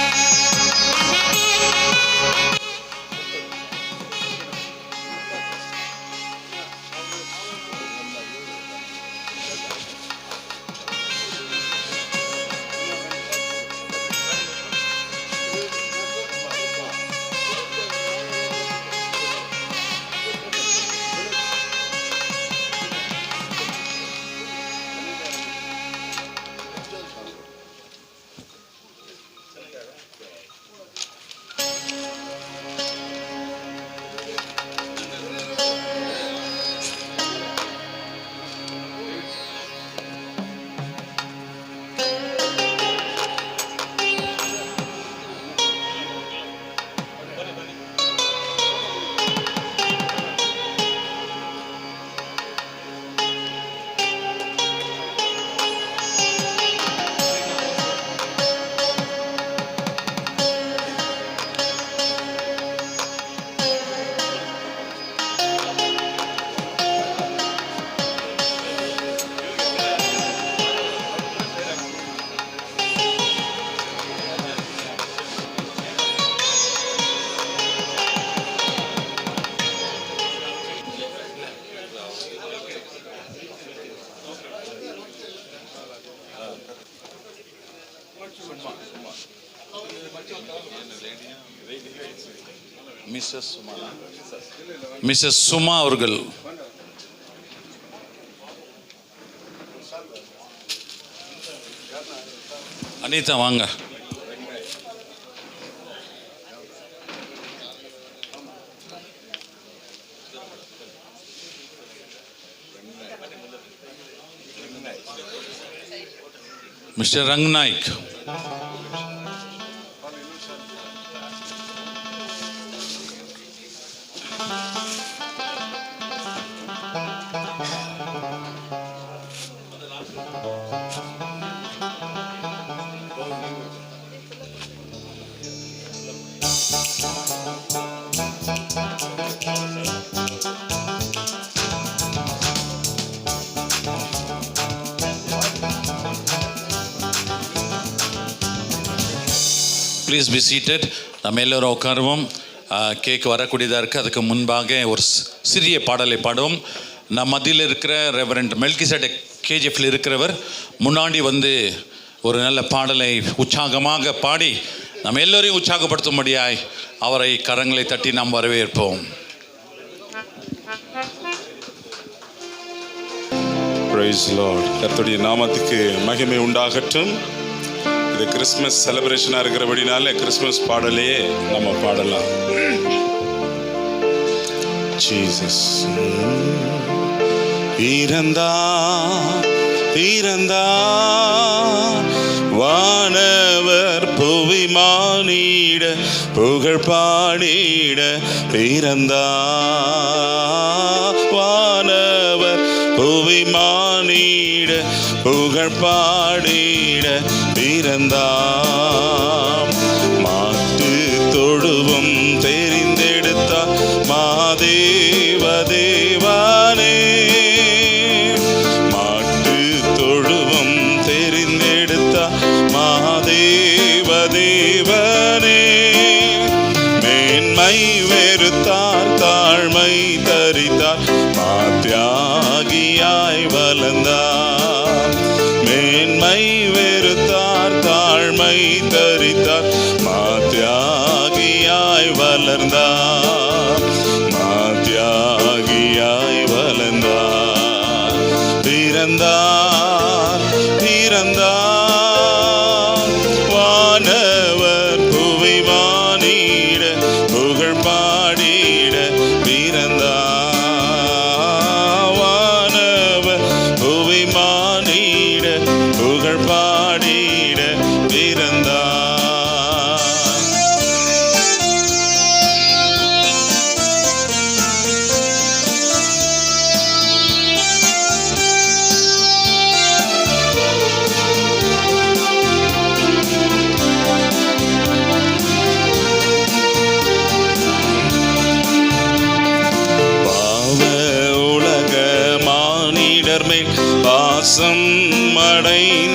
Mrs. Suma அவர்கள். அனிதா வாங்க. Mr. Rangnaik. Please be seated. நம்ம எல்லோரும் உட்காருவோம். கேக் வரக்கூடியதாக இருக்குது. அதுக்கு முன்பாக ஒரு சிறிய பாடலை பாடுவோம். நம்ம மத்தியில் இருக்கிற ரெவரண்ட் மெல்கிசெடெக் கேஜிஎஃப்ல இருக்கிறவர் முன்னாடி வந்து ஒரு நல்ல பாடலை உற்சாகமாக பாடி நம்ம எல்லோரையும் உற்சாகப்படுத்தும்படியாய் அவரை கரங்களை தட்டி நாம் வரவேற்போம். Praise the Lord. கர்த்தருடைய நாமத்துக்கு மகிமை உண்டாகட்டும். இது கிறிஸ்மஸ் செலிப்ரேஷனாக இருக்கிறபடினால கிறிஸ்மஸ் பாடலையே நம்ம பாடலாம். ஜீசஸ் பிறந்தார் பிறந்தார் வானவர் புவி மானிட புகழ் பாடிட பிறந்தார் வானவர் புவி மானிட புகழ் பாடிட பிறந்தார் மாட்டு தொழுவம் தெரிந்தெடுத்தார் மாதேவ தேவானே மாட்டு தொழுவம் தெரிந்தெடுத்தார் மாதேவ தேவனே மேன்மை வெறுத்தார் தாழ்மை தரித்தார் மாத்தியாகியாய் வளர்ந்தார் மேன்மை வெறுத்தார் தாழ்மை தரித்தார் மாத்தியாகியாய் வளர்ந்தார் மாத்தியாகியாய் வளர்ந்தார் பிறந்தார் பிறந்தார் வானவர் புவி மானிட புகழ் பாடிட பிறந்தார் வானவர் புவி மானிட புகழ்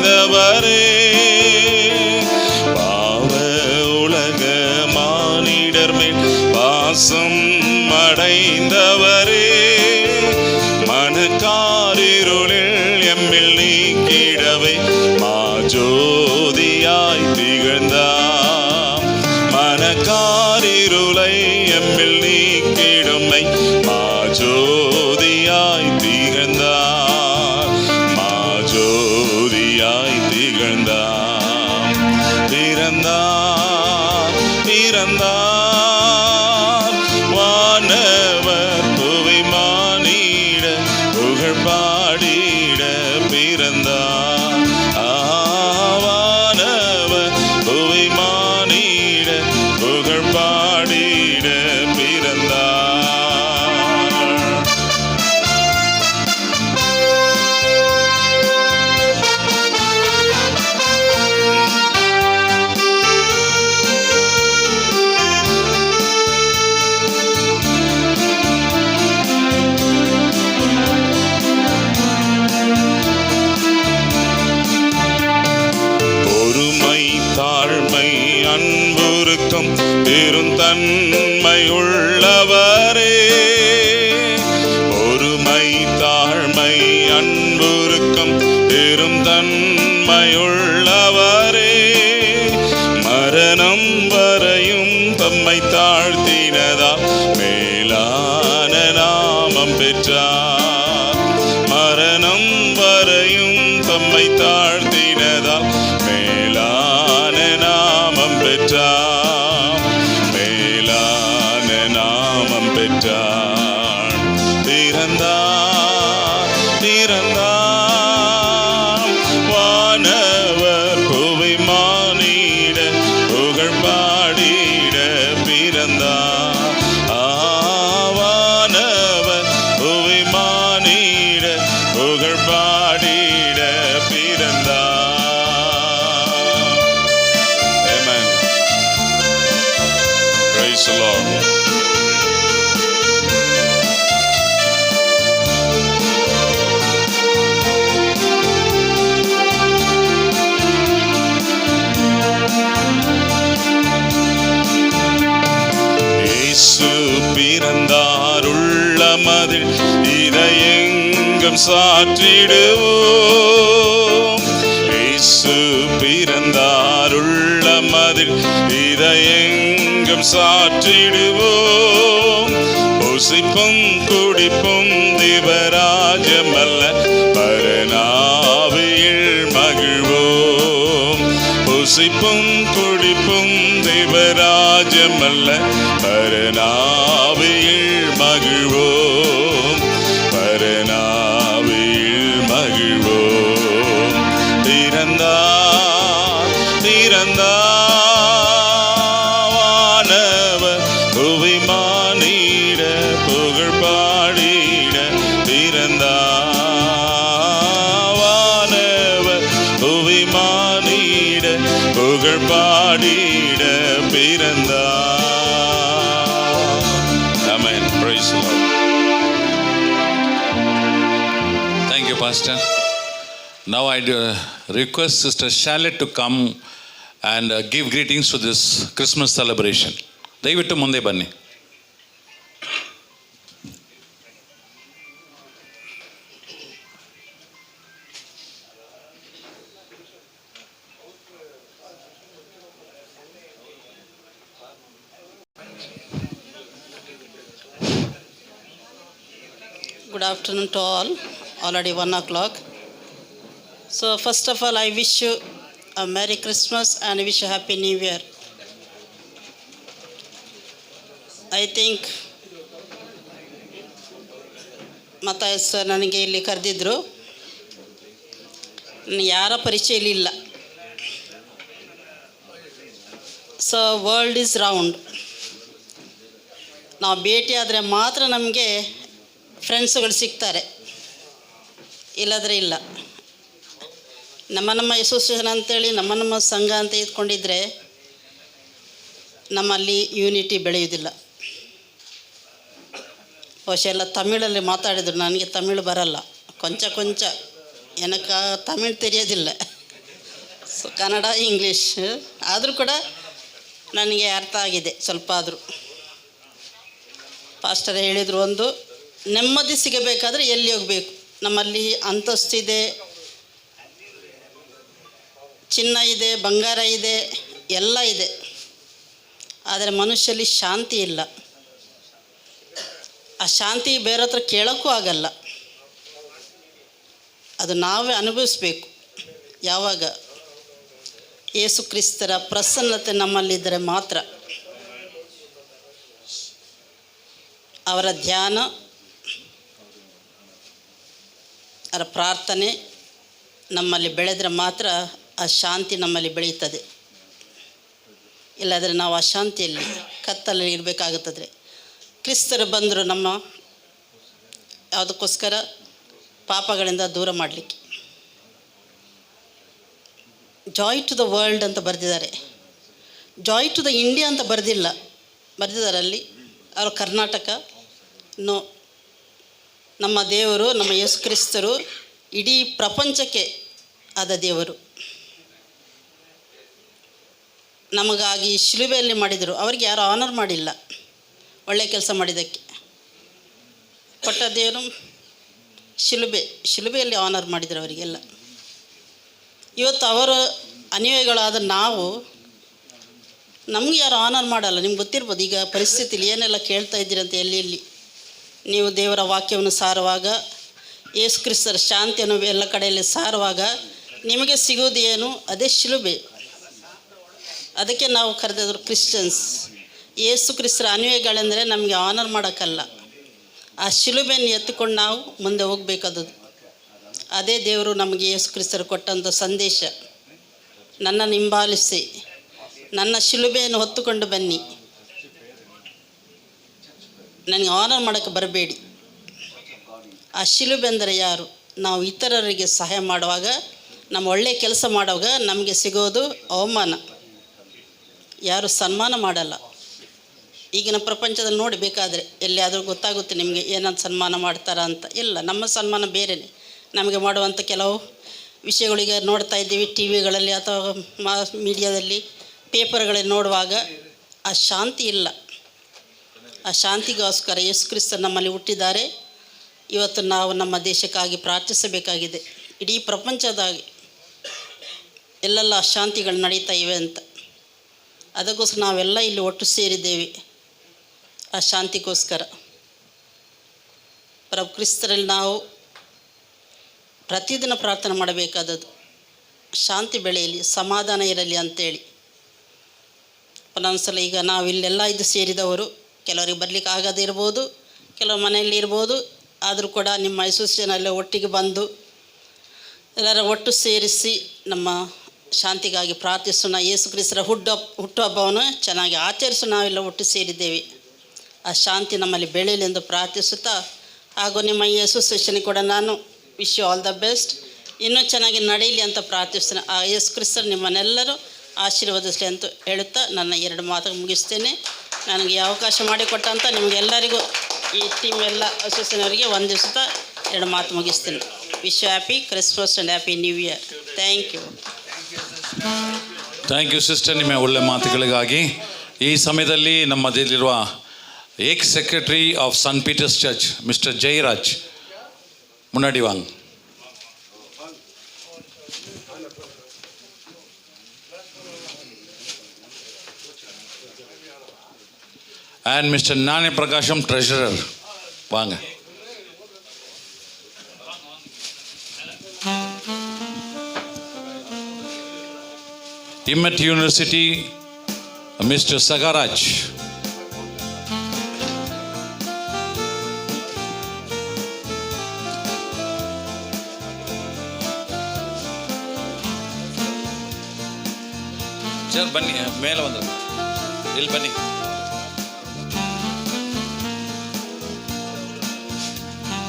வந்தவரே, பாவ உலக மானிடர் மேல் பாசம் அடைந்தவரே, மனக்காரிருளில் எம்மில் நீக்கிடவே மாஜோதியாய் திகழ்ந்தார். மனக்காரிருளை எம்மில் நீக்கிடுமை மாஜோதியாய் திகழ்ந்தார். மாஜோதியாய் திகழ்ந்தார். பிறந்தார் பிறந்தார் வானவர் புவி மானிட புகழ் பாடிட பிறந்தார். வானவர் புவி மானிட புகழ் பாடிட பிறந்தார். பொறுமை தாழ்மை அன்புருக்கம் பெருந்தன்மை உள்ளவரே, பொறுமை தாழ்மை அன்புருக்கம் பெருந்தன்மை உள்ளவரே, மரணம் வரையும் தம்மை தாழ்த்தினதால் மேலான நாமம் பெற்றார். மரணம் வரையும் தம்மை தாழ்த்தினதால் மேலான நாமம் பெற்றார். மேலான நாமம் பெற்றார். பிறந்தார் பிறந்தார் வானவர் புவி மானிட புகழ் பாடிட பிறந்தார். வானவர் புவி மானிட புகழ் பாடிட பிறந்தார். Amen. Praise the Lord. இயேசு பிறந்தார் உள்ளமதில் இதயெங்கும் சாற்றிடுவோம். இயேசு பிறந்தார் உள்ளமதில் இதயெங்கும் சாற்றிடுவோம். புசிப்பும் குடிப்பும் திவராஜமல்ல பரநாவியில் மகிழ்வோம். புசிப்பும் குடிப்பும் திவராஜமல்ல பரநாவியில் மகிழ்வோம். பரநாவியில் மகிழ்வோம். பிறந்தார் பிறந்தார் வானவர் புவி மானிட புகழ் பாடிட பிறந்தார். வானவர் புவி மானிட புகழ் பாடிட பிறந்தார். Amen. Praise the Lord. Thank you, Pastor. Now I request Sister Charlotte to come and give greetings to this Christmas celebration. ದಯವಿಟ್ಟು ಮುಂದೆ ಬನ್ನಿ. Good afternoon to all. Already 1 o'clock. So first of all, I wish you a Merry Christmas and wish you Happy New Year. I think ಮತ್ತಾಯ ಸರ್ ನನಗೆ ಇಲ್ಲಿ ಕರೆದಿದ್ದರು. ಯಾರ ಪರಿಚಯ ಇಲ್ಲ. So world is round. ನಾವು ಭೇಟಿ ಆದರೆ ಮಾತ್ರ ನಮಗೆ ಫ್ರೆಂಡ್ಸ್ಗಳು ಸಿಗ್ತಾರೆ, ಇಲ್ಲದ್ರೆ ಇಲ್ಲ. ನಮ್ಮ ಅಸೋಸಿಯೇಷನ್ ಅಂತೇಳಿ ನಮ್ಮ ಸಂಘ ಅಂತ ಇದ್ಕೊಂಡಿದ್ರೆ ನಮ್ಮಲ್ಲಿ ಯೂನಿಟಿ ಬೆಳೆಯುವುದಿಲ್ಲ. ಬಹುಶಃ ಎಲ್ಲ ತಮಿಳಲ್ಲಿ ಮಾತಾಡಿದರು. ನನಗೆ ತಮಿಳು ಬರಲ್ಲ, ಕೊಂಚ ಕೊಂಚ எனக்கு தமிழ் தெரியாதில்லை. ಸೊ ಕನ್ನಡ ಇಂಗ್ಲೀಷ್ ಆದರೂ ಕೂಡ ನನಗೆ ಅರ್ಥ ಆಗಿದೆ ಸ್ವಲ್ಪ ಆದರೂ. ಪಾಸ್ಟರ್ ಹೇಳಿದರು, ಒಂದು ನೆಮ್ಮದಿ ಸಿಗಬೇಕಾದ್ರೆ ಎಲ್ಲಿ ಹೋಗಬೇಕು? ನಮ್ಮಲ್ಲಿ ಅಂತಸ್ತಿದೆ, ಚಿನ್ನ ಇದೆ, ಬಂಗಾರ ಇದೆ, ಎಲ್ಲ ಇದೆ, ಆದರೆ ಮನುಷ್ಯಲ್ಲಿ ಶಾಂತಿ ಇಲ್ಲ. ಆ ಶಾಂತಿ ಬೇರೆ ಹತ್ರ ಕೇಳೋಕ್ಕೂ ಆಗಲ್ಲ. ಅದು ನಾವೇ ಅನುಭವಿಸ್ಬೇಕು. ಯಾವಾಗ ಯೇಸು ಕ್ರಿಸ್ತರ ಪ್ರಸನ್ನತೆ ನಮ್ಮಲ್ಲಿದ್ದರೆ ಮಾತ್ರ. ಅವರ ಧ್ಯಾನ, ಅವರ ಪ್ರಾರ್ಥನೆ ನಮ್ಮಲ್ಲಿ ಬೆಳೆದರೆ ಮಾತ್ರ ಆ ಶಾಂತಿ ನಮ್ಮಲ್ಲಿ ಬೆಳೆಯುತ್ತದೆ. ಇಲ್ಲಾದರೆ ನಾವು ಅಶಾಂತಿಯಲ್ಲಿ ಕತ್ತಲಲ್ಲಿ ಇರಬೇಕಾಗುತ್ತದೆ. ಕ್ರಿಸ್ತರು ಬಂದರು ನಮ್ಮ ಯಾವುದಕ್ಕೋಸ್ಕರ? ಪಾಪಗಳಿಂದ ದೂರ ಮಾಡಲಿಕ್ಕೆ. ಜಾಯ್ ಟು ದ ವರ್ಲ್ಡ್ ಅಂತ ಬರೆದಿದ್ದಾರೆ, ಜಾಯ್ ಟು ದ ಇಂಡಿಯಾ ಅಂತ ಬರೆದಿದ್ದಾರೆ ಅಲ್ಲಿ. ಅವರು ಕರ್ನಾಟಕ ನೋ, ನಮ್ಮ ದೇವರು, ನಮ್ಮ ಯೇಸು ಕ್ರಿಸ್ತರು ಇಡೀ ಪ್ರಪಂಚಕ್ಕೆ ಆದ ದೇವರು. ನಮಗಾಗಿ ಶಿಲುಬೆಯಲ್ಲಿ ಮಾಡಿದರು. ಅವರಿಗೆ ಯಾರೂ ಆನರ್ ಮಾಡಿಲ್ಲ ಒಳ್ಳೆಯ ಕೆಲಸ ಮಾಡಿದ್ದಕ್ಕೆ. ಕೊಟ್ಟ ದೇವರು ಶಿಲುಬೆಯಲ್ಲಿ ಆನರ್ ಮಾಡಿದರು ಅವರಿಗೆಲ್ಲ. ಇವತ್ತು ಅವರ ಅನುಯಾಯಿಗಳಾದ ನಾವು, ನಮಗೆ ಯಾರು ಆನರ್ ಮಾಡಲ್ಲ. ನಿಮ್ಗೆ ಗೊತ್ತಿರ್ಬೋದು ಈಗ ಪರಿಸ್ಥಿತಿಲಿ ಏನೆಲ್ಲ ಕೇಳ್ತಾ ಇದ್ದೀರಿ ಅಂತ. ಎಲ್ಲಿ ನೀವು ದೇವರ ವಾಕ್ಯವನ್ನು ಸಾರುವಾಗ, ಯೇಸು ಕ್ರಿಸ್ತರ ಶಾಂತಿಯನ್ನು ಎಲ್ಲ ಕಡೆಯಲ್ಲಿ ಸಾರುವಾಗ ನಿಮಗೆ ಸಿಗೋದು ಏನು? ಅದೇ ಶಿಲುಬೆ. ಅದಕ್ಕೆ ನಾವು ಕರೆದಿದ್ರು ಕ್ರಿಶ್ಚಿಯನ್ಸ್. ಯೇಸು ಕ್ರಿಸ್ತರ ಅನುಯಾಯಿಗಳೆಂದರೆ ನಮಗೆ ಆನರ್ ಮಾಡೋಕ್ಕಲ್ಲ, ಆ ಶಿಲುಬೆಯನ್ನು ಎತ್ತುಕೊಂಡು ನಾವು ಮುಂದೆ ಹೋಗಬೇಕಾದದ್ದು. ಅದೇ ದೇವರು ನಮಗೆ ಯೇಸು ಕ್ರಿಸ್ತರು ಕೊಟ್ಟಂಥ ಸಂದೇಶ. ನನ್ನನ್ನು ಹಿಂಬಾಲಿಸಿ, ನನ್ನ ಶಿಲುಬೆಯನ್ನು ಹೊತ್ತುಕೊಂಡು ಬನ್ನಿ, ನನಗೆ ಆನರ್ ಮಾಡೋಕ್ಕೆ ಬರಬೇಡಿ. ಆ ಶಿಲುಬೆ ಅಂದರೆ ಯಾರು? ನಾವು ಇತರರಿಗೆ ಸಹಾಯ ಮಾಡುವಾಗ, ನಮ್ಮ ಒಳ್ಳೆಯ ಕೆಲಸ ಮಾಡುವಾಗ ನಮಗೆ ಸಿಗೋದು ಅವಮಾನ. ಯಾರು ಸನ್ಮಾನ ಮಾಡಲ್ಲ. ಈಗಿನ ಪ್ರಪಂಚದಲ್ಲಿ ನೋಡಿ, ಬೇಕಾದರೆ ಎಲ್ಲಿಯಾದರೂ ಗೊತ್ತಾಗುತ್ತೆ ನಿಮಗೆ ಏನಂತ ಸನ್ಮಾನ ಮಾಡ್ತಾರ ಅಂತ. ಇಲ್ಲ, ನಮ್ಮ ಸನ್ಮಾನ ಬೇರೆಯೇ. ನಮಗೆ ಮಾಡುವಂಥ ಕೆಲವು ವಿಷಯಗಳಿಗೆ ನೋಡ್ತಾ ಇದ್ದೀವಿ ಟಿ ವಿಗಳಲ್ಲಿ ಅಥವಾ ಮೀಡಿಯಾದಲ್ಲಿ, ಪೇಪರ್ಗಳಲ್ಲಿ ನೋಡುವಾಗ ಆ ಶಾಂತಿ ಇಲ್ಲ. ಆ ಶಾಂತಿಗೋಸ್ಕರ ಯೇಸು ಕ್ರಿಸ್ತರು ನಮ್ಮಲ್ಲಿ ಹುಟ್ಟಿದ್ದಾರೆ. ಇವತ್ತು ನಾವು ನಮ್ಮ ದೇಶಕ್ಕಾಗಿ ಪ್ರಾರ್ಥಿಸಬೇಕಾಗಿದೆ. ಇಡೀ ಪ್ರಪಂಚದಾಗಿ ಎಲ್ಲೆಲ್ಲ ಅಶಾಂತಿಗಳು ನಡೀತಾ ಇವೆ ಅಂತ. ಅದಕ್ಕೋಸ್ಕರ ನಾವೆಲ್ಲ ಇಲ್ಲಿ ಒಟ್ಟು ಸೇರಿದ್ದೇವೆ, ಆ ಶಾಂತಿಗೋಸ್ಕರ. ಪ್ರಭು ಕ್ರಿಸ್ತರಲ್ಲಿ ನಾವು ಪ್ರತಿದಿನ ಪ್ರಾರ್ಥನೆ ಮಾಡಬೇಕಾದದ್ದು, ಶಾಂತಿ ಬೆಳೆಯಲಿ, ಸಮಾಧಾನ ಇರಲಿ ಅಂತೇಳಿ. ಒಂದೊಂದ್ಸಲ ಈಗ ನಾವು ಇಲ್ಲೆಲ್ಲ ಇದು ಸೇರಿದವರು, ಕೆಲವರಿಗೆ ಬರಲಿಕ್ಕೆ ಆಗದೇ ಇರ್ಬೋದು, ಕೆಲವು ಮನೆಯಲ್ಲಿ ಇರ್ಬೋದು. ಆದರೂ ಕೂಡ ನಿಮ್ಮ ಅಸೋಸಿಯೇಷನಲ್ಲಿ ಒಟ್ಟಿಗೆ ಬಂದು ಎಲ್ಲರ ಒಟ್ಟು ಸೇರಿಸಿ ನಮ್ಮ ಶಾಂತಿಗಾಗಿ ಪ್ರಾರ್ಥಿಸೋಣ. ಯೇಸು ಕ್ರಿಸ್ತರ ಹುಟ್ಟುಹಬ್ಬವನ್ನು ಚೆನ್ನಾಗಿ ಆಚರಿಸೋಣ. ನಾವೆಲ್ಲ ಒಟ್ಟು ಸೇರಿದ್ದೇವೆ. ಆ ಶಾಂತಿ ನಮ್ಮಲ್ಲಿ ಬೆಳೆಯಲಿ ಎಂದು ಪ್ರಾರ್ಥಿಸುತ್ತಾ, ಹಾಗೂ ನಿಮ್ಮ ಈ ಅಸೋಸಿಯೇಷನ್ಗೆ ಕೂಡ ನಾನು wish you all the best. ಇನ್ನೂ ಚೆನ್ನಾಗಿ ನಡೆಯಲಿ ಅಂತ ಪ್ರಾರ್ಥಿಸ್ತೇನೆ. ಆ ಯೇಸು ಕ್ರಿಸ್ತರು ನಿಮ್ಮನ್ನೆಲ್ಲರೂ ಆಶೀರ್ವದಿಸಲಿ ಅಂತ ಹೇಳುತ್ತಾ ನನ್ನ 2 ಮಾತು ಮುಗಿಸ್ತೇನೆ. ನನಗೆ ಈ ಅವಕಾಶ ಮಾಡಿಕೊಟ್ಟಂಥ ನಿಮಗೆಲ್ಲರಿಗೂ, ಈ ಟೀಮ್ ಎಲ್ಲ ಅಸೋಸಿಯೇಷನ್ ಅವರಿಗೆ ವಂದಿಸುತ್ತಾ 2 ಮಾತು ಮುಗಿಸ್ತೇನೆ. Wish you happy Christmas and happy new year. Thank you. Thank you sister, ನಿಮ್ಮ ಒಳ್ಳೆ ಮಾತುಗಳಿಗಾಗಿ. ಈ ಸಮಯದಲ್ಲಿ ನಮ್ಮದಲ್ಲಿರುವ ex secretary of Saint Peter's church mister Jayaraj ಮುನ್ನಡಿ ವಾಂಗ್. and Mr. Nane Prakasham, treasurer. வாங்க. Immet University, Mr. Sagaraj. Sir ಬನ್ನಿ, ಮೇಲೆ ಬಂದರು, ಇಲ್ಲಿ ಬನ್ನಿ.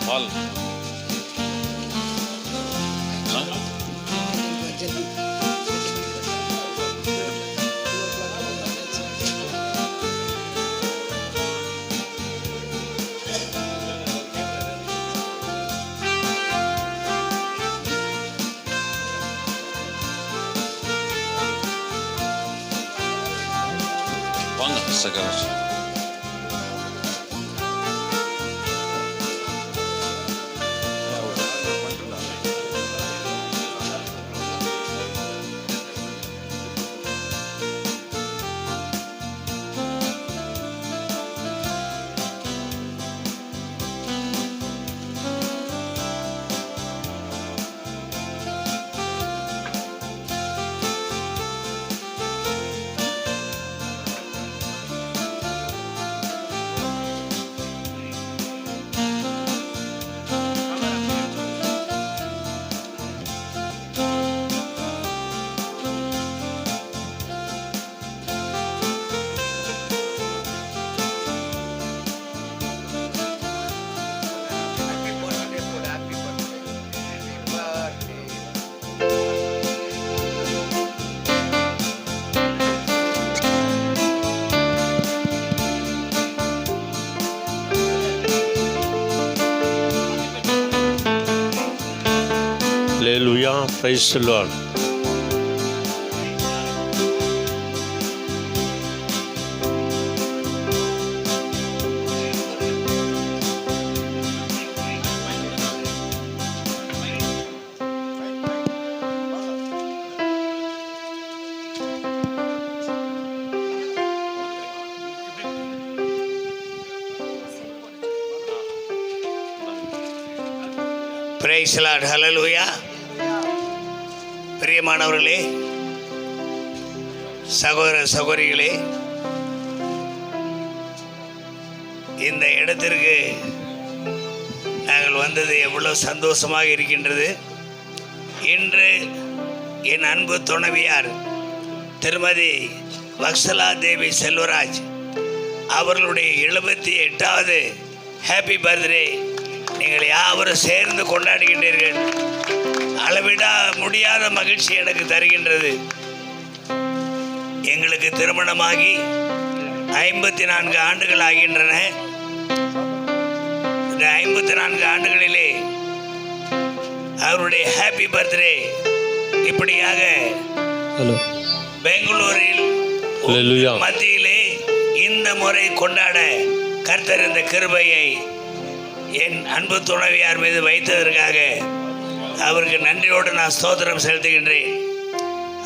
ಹಾಲ್ வாங்க Sagaraj. Hallelujah. Praise the Lord. Praise the Lord. Hallelujah. பிரியமானவர்களே, சகோதர சகோதரிகளே, இந்த இடத்திற்கு நாங்கள் வந்தது எவ்வளோ சந்தோஷமாக இருக்கின்றது. இன்று என் அன்பு துணைவியார் திருமதி வக்சலா தேவி செல்வராஜ் அவர்களுடைய 78வது ஹாப்பி பர்த்டே நீங்கள் யாவரும் சேர்ந்து கொண்டாடுகின்றீர்கள். அளவிட முடியாத மகிழ்ச்சி எனக்கு தருகின்றது. எங்களுக்கு திருமணமாகி 54 ஆண்டுகள் ஆகின்றன. இந்த 54 ஆண்டுகளிலே அவருடைய ஹாப்பி பர்த்டே இப்படியாக பெங்களூரில் மத்தியிலே இந்த முறை கொண்டாட கர்த்தர் இந்த கிருபையை என் அன்பு துணைவியார் மீது வைத்ததற்காக அவருக்கு நன்றியோடு நான் ஸ்தோத்திரம் செலுத்துகின்றேன்.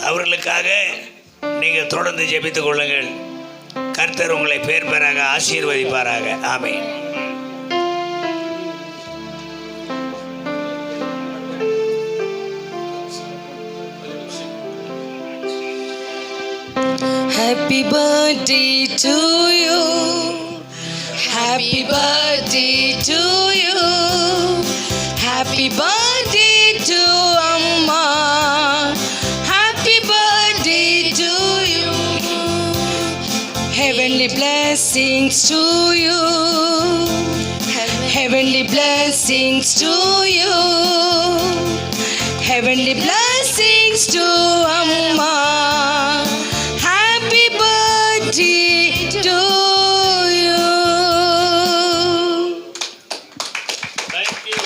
அவர்களுக்காக நீங்கள் தொடர்ந்து ஜெபித்துக் கொள்ளுங்கள். கர்த்தர் உங்களை பேர் பேராக ஆசீர்வதிப்பாராக. ஆமென். Happy birthday to you. Happy birthday to you. Happy birthday to Amma. Happy birthday to you. Heavenly blessings to you. Heavenly blessings to you. Heavenly blessings to Amma. Happy birthday to you. Thank you.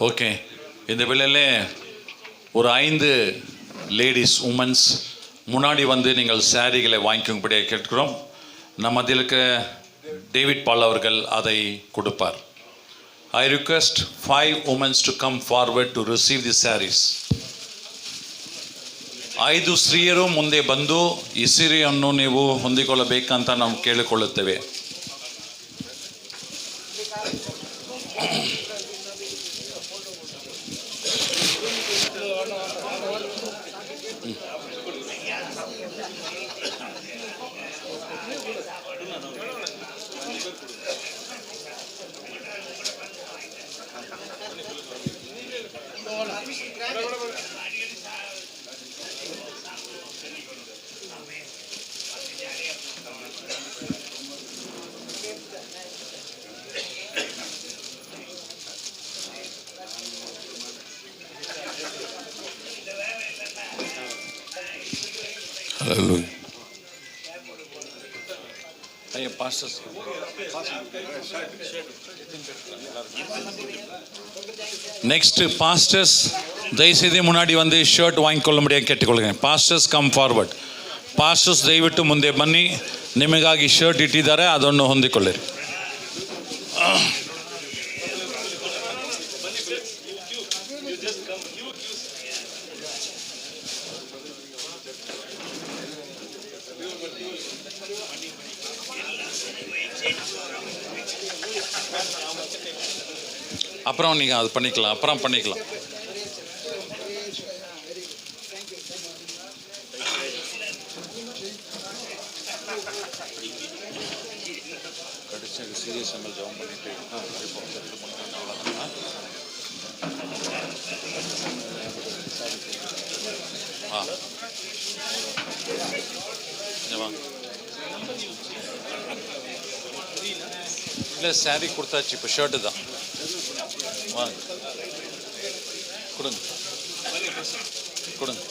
Okay, இந்த வேளையிலே ஒரு 5 லேடிஸ் உமன்ஸ் முன்னாடி வந்து நீங்கள் சாரிகளை வாங்கிக்கும்படியாக கேட்கிறோம். நம்ம அதில் இருக்க டேவிட் பால் அவர்கள் அதை கொடுப்பார். I request 5 women to come forward to receive the sarees. 5 ಸ್ತ್ರೀಯರು ಮುಂದೆ ಬಂದು ಈ ಸೀರೆಯನ್ನು ನೀವು ಹೊಂದಿಕೊಳ್ಳಬೇಕಂತ ನಾವು ಕೇಳಿಕೊಳ್ಳುತ್ತೇವೆ. Hallelujah. நெக்ஸ்ட் பாஸ்டர்ஸ் ದಯವಿಟ್ಟು ಮುನ್ನಾಡಿ வந்து ಶರ್ಟ್ ವಾങ്ങിಕೊಳ್ಳುವಂತೆ ಕೇಳಿಕೊಳ್ಳುತ್ತೇನೆ. Pastors come forward. ಪಾಸ್ಟರ್ಸ್ ದಯವಿಟ್ಟು ಮುಂದೆ ಬನ್ನಿ, ನಿಮಗಾಗಿ ಶರ್ಟ್ ಇಟ್ಟಿದ್ದಾರೆ, ಅದನ್ನು ಹೊಂದಿಕೊಳ್ಳಿರಿ. அப்புறம் நீங்கள் அது பண்ணிக்கலாம், அப்புறம் பண்ணிக்கலாம். கடைசியாக சீரியஸ் எம்எல் ஜாம் பண்ணிட்டு வாங்க. இல்லை சாரி கொடுத்தாச்சு, இப்போ ஷர்ட்டு தான். வாங்க கொடுங்க கொடுங்க.